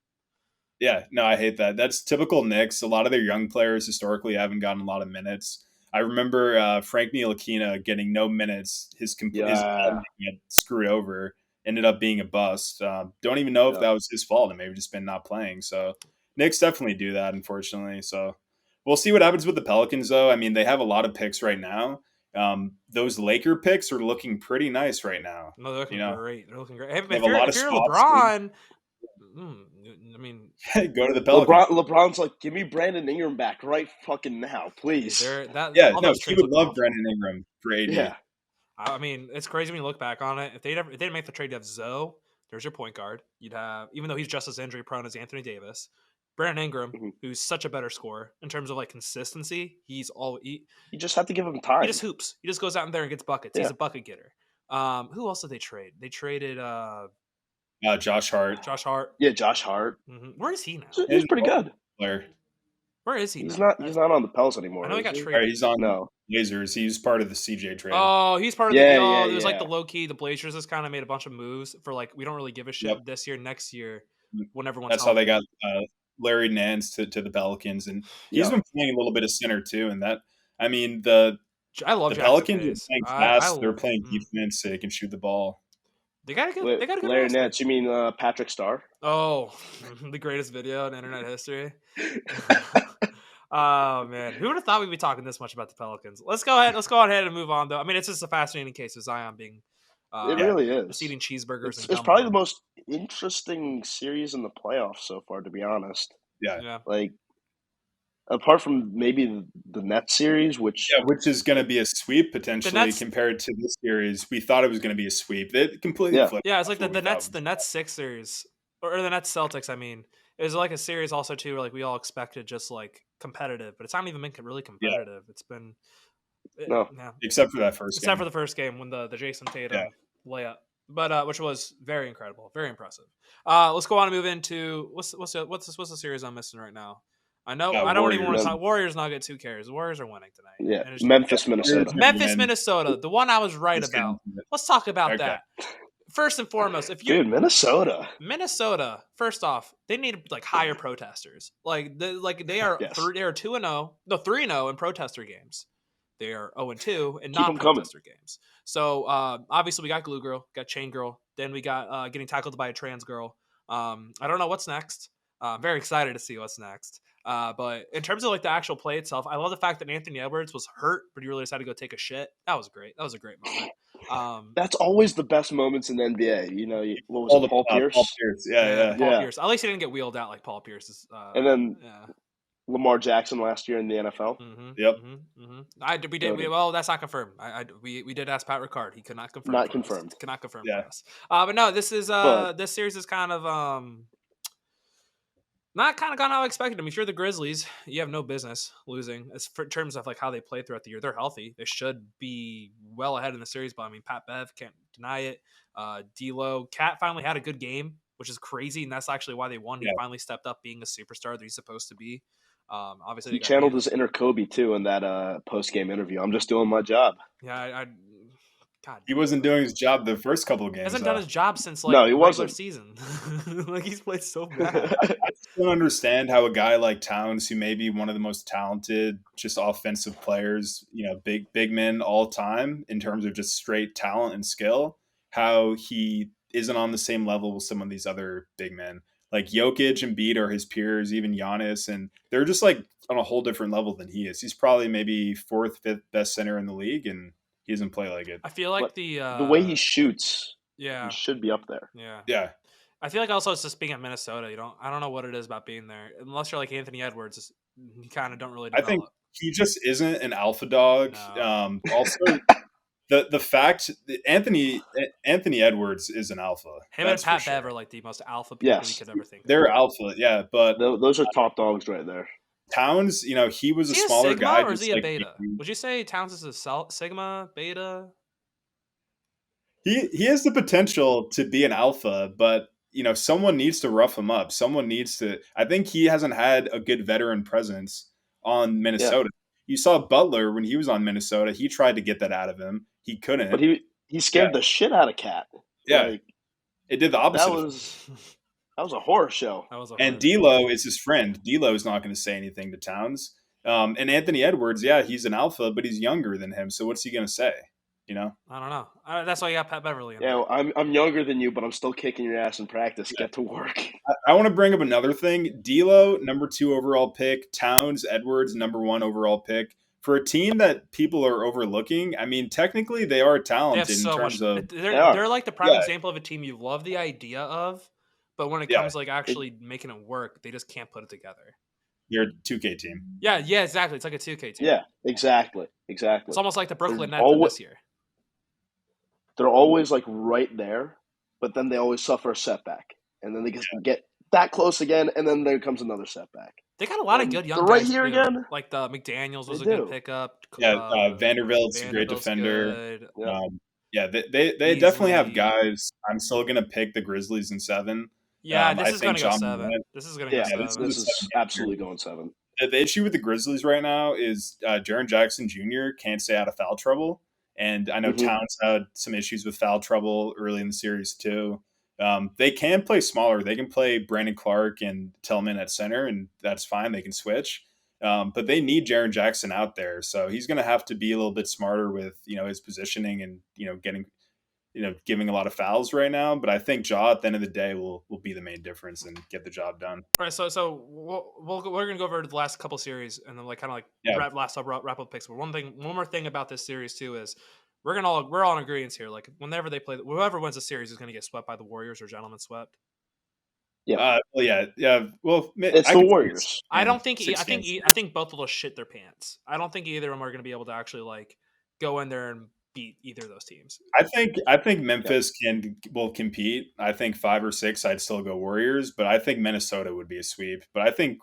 Yeah, no, I hate that. That's typical Knicks. A lot of their young players historically haven't gotten a lot of minutes. I remember Frank Ntilikina getting no minutes. His get screwed over. Ended up being a bust. Don't even know if that was his fault. It may have just been not playing. So Knicks definitely do that, unfortunately. So we'll see what happens with the Pelicans, though. I mean, they have a lot of picks right now. Those Laker picks are looking pretty nice right now. No, they're looking great. They're looking great. Hey, if you're LeBron, I mean, go to the Pelicans. LeBron's like, give me Brandon Ingram back right fucking now, please. He would love Brandon Ingram for AD. Yeah. I mean, it's crazy when you look back on it. If they didn't make the trade, you have Zoe. There's your point guard. You'd have, even though he's just as injury prone as Anthony Davis, Brandon Ingram, Mhm. who's such a better scorer in terms of like consistency. He just have to give him time. He just hoops. He just goes out in there and gets buckets. Yeah. He's a bucket getter. Who else did they trade? They traded Josh Hart. Josh Hart. Yeah, Josh Hart. Where is he now? He's pretty good. Player. Where is he? He's now? not on the Pels anymore. I know he is got he? traded. He's on No. Blazers. He's part of the CJ trade. Oh, he's part of Yeah, the. yeah, It was like yeah. the low key. The Blazers just kind of made a bunch of moves for like we don't really give a shit Yep. this year. Next year, when everyone's That's how they got Larry Nance to the Pelicans, and he's been playing a little bit of center too. And that, I mean, I love the Jackson Pelicans Hayes. are playing fast. They're playing defense, so they can shoot the ball. They got a good. They got a good. Larry roster. Nance. You mean Patrick Starr? Oh, the greatest video in internet history. Oh man, who would have thought we'd be talking this much about the Pelicans? Let's go ahead and move on, though. I mean, it's just a fascinating case of Zion being. It really is. Eating cheeseburgers. It's probably the most interesting series in the playoffs so far, to be honest. Yeah. Like, apart from maybe the Nets series, which is going to be a sweep potentially compared to this series. We thought it was going to be a sweep. It completely flipped. Yeah, it's like the Nets Sixers or the Nets Celtics. I mean, it was like a series also too, where like we all expected just like competitive, but it's not even been really competitive. It's been except for that first game. For the first game when the Jason Tatum layup, but which was very incredible, very impressive. Let's go on and move into what's the series I'm missing right now. I know I don't even want to talk Warriors. Nuggets. Who cares? The Warriors are winning tonight. Yeah, Memphis, Minnesota. Minnesota. The one I was right about. Let's talk about that. First and foremost, Minnesota. First off, they need like higher protesters. They are 2-0, no 3-0 in protester games. They are 0-2 in non-protester games. So obviously we got Glue Girl, got Chain Girl, then we got getting tackled by a trans girl. I don't know what's next. I'm very excited to see what's next. But in terms of like the actual play itself, I love the fact that Anthony Edwards was hurt, but he really decided to go take a shit. That was great. That was a great moment. That's always the best moments in the NBA. You know, what was it, Paul Pierce? Paul Pierce. Yeah. Paul Pierce. At least he didn't get wheeled out like Paul Pierce's. And then Lamar Jackson last year in the NFL. Well, that's not confirmed. We did ask Pat Ricard. He could not confirm. Not confirmed. Cannot confirm for us. But no, this series is kind of not kind of gone how I expected. I mean, if you're the Grizzlies, you have no business losing. In terms of like how they play throughout the year, they're healthy. They should be well ahead in the series. But I mean, Pat Bev can't deny it. D'Lo, Cat finally had a good game, which is crazy, and that's actually why they won. He finally stepped up, being a superstar that he's supposed to be. Obviously, he channeled his inner Kobe too in that post-game interview. I'm just doing my job. Yeah, God, he wasn't doing his job the first couple of games. Hasn't done his job since he wasn't. Season. Like he's played so bad. I just don't understand how a guy like Towns, who may be one of the most talented, just offensive players, big men all time in terms of just straight talent and skill, how he isn't on the same level with some of these other big men. Like Jokic and Embiid are his peers, even Giannis, and they're just like on a whole different level than he is. He's probably maybe 4th, 5th best center in the league, and he doesn't play like it. I feel like the way he shoots, he should be up there. Yeah. I feel like also it's just being at Minnesota. I don't know what it is about being there. Unless you're like Anthony Edwards, you kind of don't really develop. I think he just isn't an alpha dog. No. Also, the fact that Anthony Edwards is an alpha. Him and Pat Bev are like the most alpha people you could ever think of. They're alpha, yeah, but those are top dogs right there. Towns, he was a smaller Sigma, guy. Or is he a beta? Would you say Towns is a Sigma, beta? He has the potential to be an alpha, but someone needs to rough him up. Someone needs to. I think he hasn't had a good veteran presence on Minnesota. You saw Butler when he was on Minnesota. He tried to get that out of him. He couldn't. But he scared the shit out of Cat. Yeah, it did the opposite. That was a horror show. And D'Lo is his friend. D'Lo is not going to say anything to Towns. And Anthony Edwards, he's an alpha, but he's younger than him. So what's he going to say? I don't know. That's why you got Pat Beverly in there. I'm younger than you, but I'm still kicking your ass in practice. Get to work. I want to bring up another thing. D'Lo, number 2 overall pick. Towns, Edwards, number 1 overall pick. For a team that people are overlooking, I mean, technically they are talented in terms of. They're like the prime example of a team you love the idea of, but when it comes like actually making it work, they just can't put it together. You're a 2K team. Yeah, exactly. It's like a 2K team. Yeah, exactly. It's almost like the Brooklyn Nets this year. They're always like right there, but then they always suffer a setback, and then they get that close again, and then there comes another setback. They got a lot of And good young they're right guys here too. again. Like the McDaniels was a They good do. pickup. Vanderbilt's a great Vanderbilt's defender. good. Yeah. They definitely have Beasley. guys. I'm still gonna pick the Grizzlies in 7. Yeah, this I is going think to go John 7. Morant. This is going to Yeah, go this 7. this a is 7 absolutely here. going 7. The issue with the Grizzlies right now is Jaren Jackson Jr. can't stay out of foul trouble, and I know Mhm. Towns had some issues with foul trouble early in the series too. They can play smaller. They can play Brandon Clark and Tillman at center, and that's fine. They can switch. But they need Jaren Jackson out there, so he's going to have to be a little bit smarter with his positioning and giving a lot of fouls right now. But I think Ja at the end of the day will be the main difference and get the job done. All right, so we're going to go over to the last couple series and then wrap up picks. But one more thing about this series too is we're all in agreement here. Like whenever they play, whoever wins the series is going to get swept by the Warriors or gentlemen swept. Yeah. Well, It's the Warriors. I don't think. I I think both of those shit their pants. I don't think either of them are going to be able to actually like go in there and beat either of those teams. I think Memphis will compete. I think 5 or 6, I'd still go Warriors, but I think Minnesota would be a sweep. But I think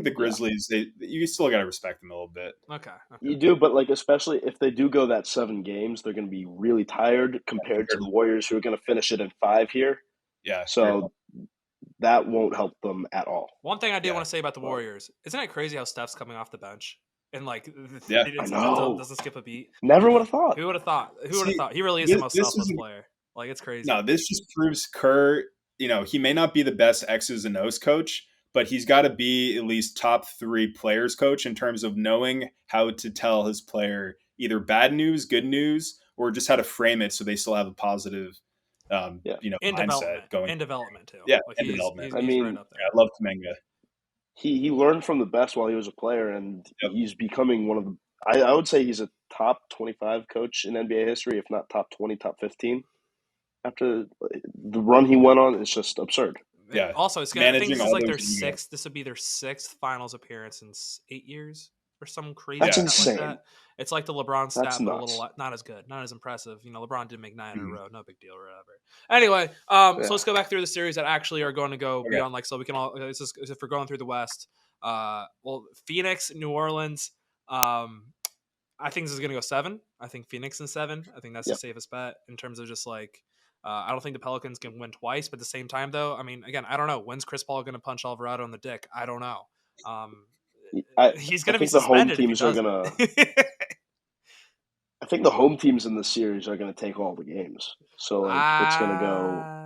the Grizzlies, you still got to respect them a little bit. Okay. You do, but like especially if they do go that 7 games, they're going to be really tired compared to the Warriors, who are going to finish it in 5 here. Yeah. So that won't help them at all. One thing I do want to say about the Warriors, isn't it crazy how Steph's coming off the bench and like I know. doesn't skip a beat? Never would have thought. Who would have thought? He really is the most selfless player. Like it's crazy. No, this just proves Kerr. He may not be the best X's and O's coach, but he's got to be at least top 3 players coach in terms of knowing how to tell his player either bad news, good news, or just how to frame it so they still have a positive mindset going. In development too. Yeah, like in development. I mean, right up there. I love Kuminga. He learned from the best while he was a player, and he's becoming one of the. I would say he's a top 25 coach in NBA history, if not top 20, top 15. After the run he went on, it's just absurd. Yeah. Also, it's gonna. I think this is like their 6th. This would be their 6th finals appearance in 8 years or some crazy. That's stat insane. Like that. It's like the LeBron stat, That's but a nuts. little not as good, not as impressive. LeBron did make 9 in a row, no big deal or whatever. Anyway, so let's go back through the series that actually are going to go beyond. Like, so we can all. It's just, if we're going through the West, Phoenix, New Orleans. I think this is going to go 7. I think Phoenix in 7. I think that's the safest bet in terms of just like. I don't think the Pelicans can win twice, but at the same time, though, I mean, again, I don't know. When's Chris Paul going to punch Alvarado in the dick? I don't know. He's going to be suspended. The home teams are going to. I think the home teams in this series are going to take all the games. So it's going to go.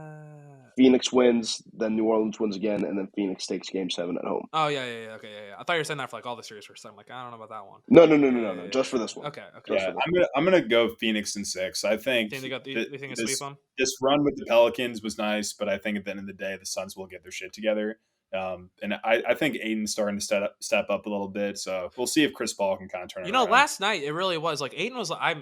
Phoenix wins, then New Orleans wins again, and then Phoenix takes Game 7 at home. Oh yeah, okay, yeah. I thought you were saying that for like all the series first. I'm like, I don't know about that one. No. Just for this one. Okay. Yeah, I'm gonna go Phoenix in 6. I think. You think it's sweep on? This run with the Pelicans was nice, but I think at the end of the day, the Suns will get their shit together. And I think Aiden's starting to step up a little bit, so we'll see if Chris Paul can kind of turn it around. Last night it really was like Aiden was. I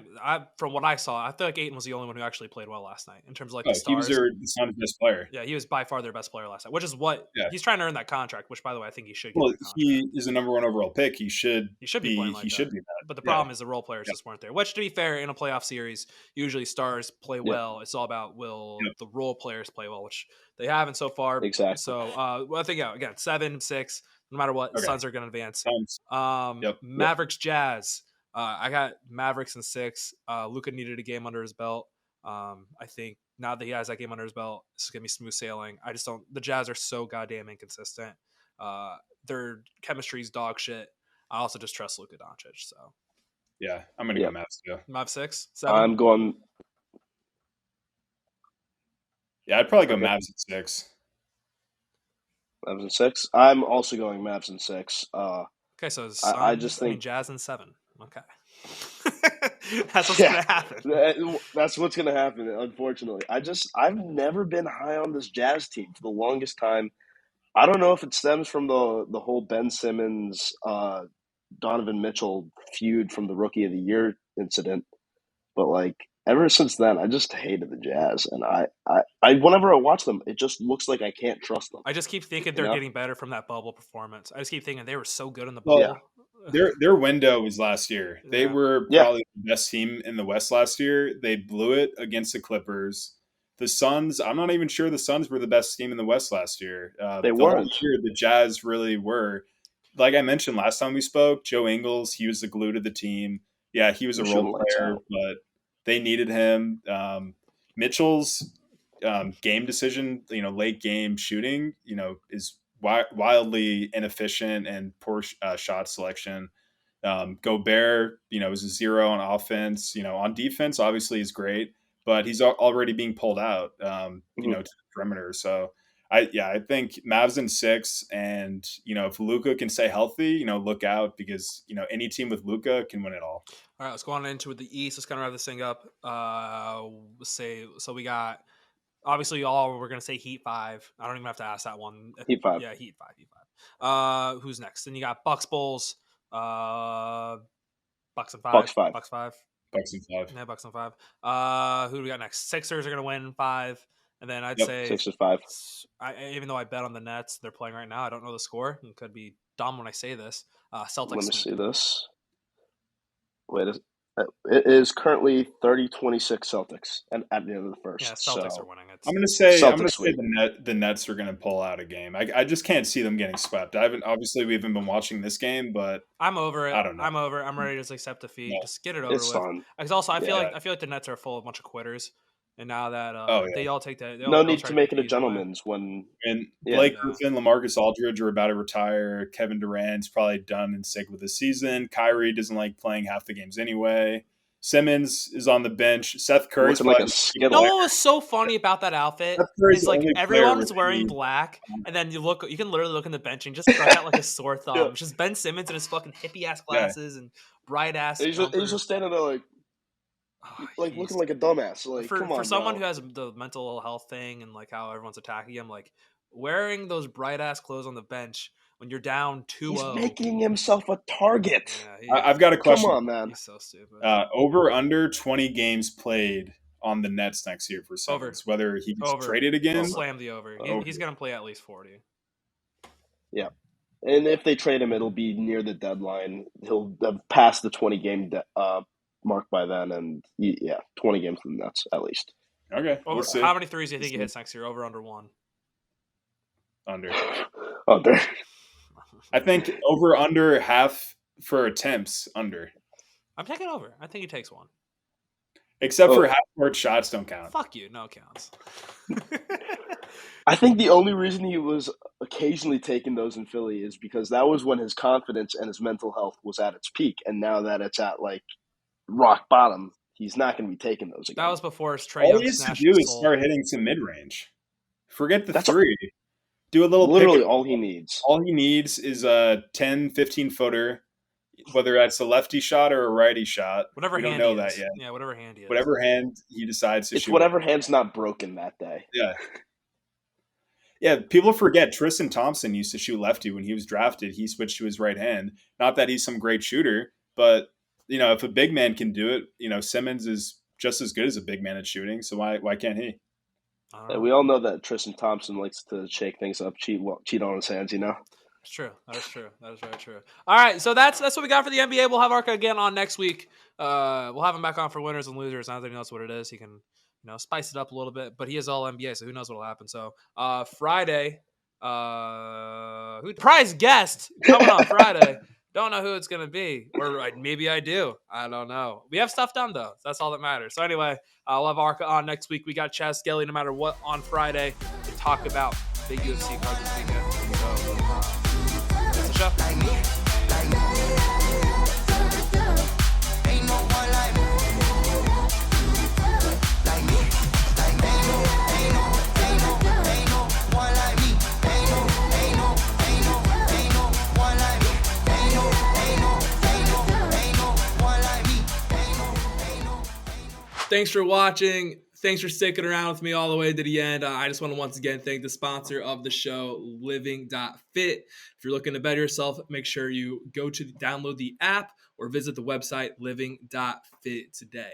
from what I saw, I feel like Aiden was the only one who actually played well last night in terms of like the stars. He was the Suns' best player. Yeah, he was by far their best player last night, which is what he's trying to earn that contract. Which, by the way, I think he should. Well, he is the number 1 overall pick. He should be playing like should be that. But the problem is the role players just weren't there. Which, to be fair, in a playoff series, usually stars play well. It's all about will the role players play well, which they haven't so far. Exactly. So I think again 7, 6, no matter what, Suns are going to advance. Mavericks Jazz. I got Mavericks in 6. Luka needed a game under his belt. I think now that he has that game under his belt, this is going to be smooth sailing. I just don't. The Jazz are so goddamn inconsistent. Their chemistry's dog shit. I also just trust Luka Doncic. So yeah, I'm going to go Mavs too. Mav 6, 7. I'm going. Yeah, I'd probably go Mavs at 6. Mavs in 6. I'm also going Mavs in 6. Okay, so I just think Jazz in 7. Okay, that's what's gonna happen. That's what's gonna happen. Unfortunately, I've never been high on this Jazz team for the longest time. I don't know if it stems from the whole Ben Simmons, Donovan Mitchell feud from the Rookie of the Year incident, but like ever since then, I just hated the Jazz, and I whenever I watch them, it just looks like I can't trust them. I just keep thinking they're getting better from that bubble performance. I just keep thinking they were so good in the bubble. Yeah. Their window was last year. They were probably the best team in the West last year. They blew it against the Clippers. The Suns, I'm not even sure the Suns were the best team in the West last year. They the whole weren't. year, the Jazz really were. Like I mentioned last time we spoke, Joe Ingles, he was the glue to the team. Yeah, he was a They're role shooting lights player, out. but they needed him. Mitchell's game decision, late game shooting, is wildly inefficient and poor shot selection. Gobert, is a 0 on offense. On defense, obviously, is great, but he's already being pulled out, Mhm. to the perimeter. So, I think Mavs in 6, and if Luka can stay healthy, look out, because any team with Luka can win it all. All right, let's go on into the East. Let's kind of wrap this thing up. So we got obviously all we're gonna say Heat 5. I don't even have to ask that one. Heat 5. Yeah, Heat 5. Who's next? Then you got Bucks Bulls. Bucks and 5. Bucks 5. Bucks 5. Bucks in 5. Yeah, Bucks and 5. Who do we got next? Sixers are gonna win 5. And then I'd say 6-5. even though I bet on the Nets, they're playing right now. I don't know the score. It could be dumb when I say this. Celtics. Let me see this. Wait, it is currently 30-26 Celtics at the end of the first. Yeah, Celtics are winning it. I'm gonna say Celtics the Nets are gonna pull out a game. I just can't see them getting swept. We haven't been watching this game, but I'm over it. I don't know. I'm over it. I'm ready to just accept defeat. No. Just get it over It's with. fun. Because also I feel Yeah. like the Nets are full of a bunch of quitters. And now that Oh, yeah. they all take that, No need to make it a gentleman's when And Yeah. Blake Griffin, LaMarcus Aldridge are about to retire. Kevin Durant's probably done and sick with the season. Kyrie doesn't like playing half the games anyway. Simmons is on the bench. Seth Curry's looking like a probably- Skittle. You know what was so funny about that outfit? Seth Curry's Is the like only player everyone is with wearing the- black, and then you can literally look in the bench and just stretch out like a sore thumb. Yeah. It's just Ben Simmons in his fucking hippie ass glasses and bright ass. he's just standing there like looking like a dumbass. Like, come on, for someone bro. who has the mental health thing and like how everyone's attacking him, like wearing those bright ass clothes on the bench when you're down 2-0. He's making himself a target. Yeah, I've got a question. Come on, man. he's so stupid. Over under 20 games played on the Nets next year for Simmons. Whether he gets Over. traded again. Slam the over. Over. He's gonna play at least 40. And if they trade him, it'll be near the deadline. He'll have passed the 20-game mark by then, and 20 games for the Nets at least. Okay, Over. we'll see. How many threes do you think he hits next year? Over under 1. Under. Under. I think over under half for attempts under. I'm taking over. I think he takes 1. Except for half court shots don't count. Fuck you. No, it counts. I think the only reason he was occasionally taking those in Philly is because that was when his confidence and his mental health was at its peak, and now that it's at like rock bottom, he's not going to be taking those again. That was before his Trae All Young he has to snatched do his is soul. start hitting some mid range. Forget the That's three. Do a little literally pick. all he needs. All he needs is a 10, 15 footer, whether that's a lefty shot or a righty shot. Whatever we don't hand know he that is. yet. Yeah, whatever hand he is. Whatever hand he decides to It's shoot. whatever hand's not broken that day. Yeah. Yeah, people forget Tristan Thompson used to shoot lefty when he was drafted. He switched to his right hand. Not that he's some great shooter, but if a big man can do it, Simmons is just as good as a big man at shooting. So why can't he? And we all know that Tristan Thompson likes to shake things up, cheat on his hands. It's true. That is true. That is very true. All right, so that's what we got for the NBA. We'll have Arca again on next week. We'll have him back on for winners and losers. Now that he knows what it is, he can spice it up a little bit. But he is all NBA, so who knows what'll happen. So Friday, prize guest coming on Friday. Don't know who it's gonna be, or maybe I do. I don't know. We have stuff done though. That's all that matters. So anyway, I'll have Arca on next week. We got Chaz Skelly, no matter what, on Friday to talk about big UFC cards this weekend. So that's the show. Thanks for watching. Thanks for sticking around with me all the way to the end. I just want to once again thank the sponsor of the show, Living.Fit. If you're looking to better yourself, make sure you go to download the app or visit the website Living.Fit today.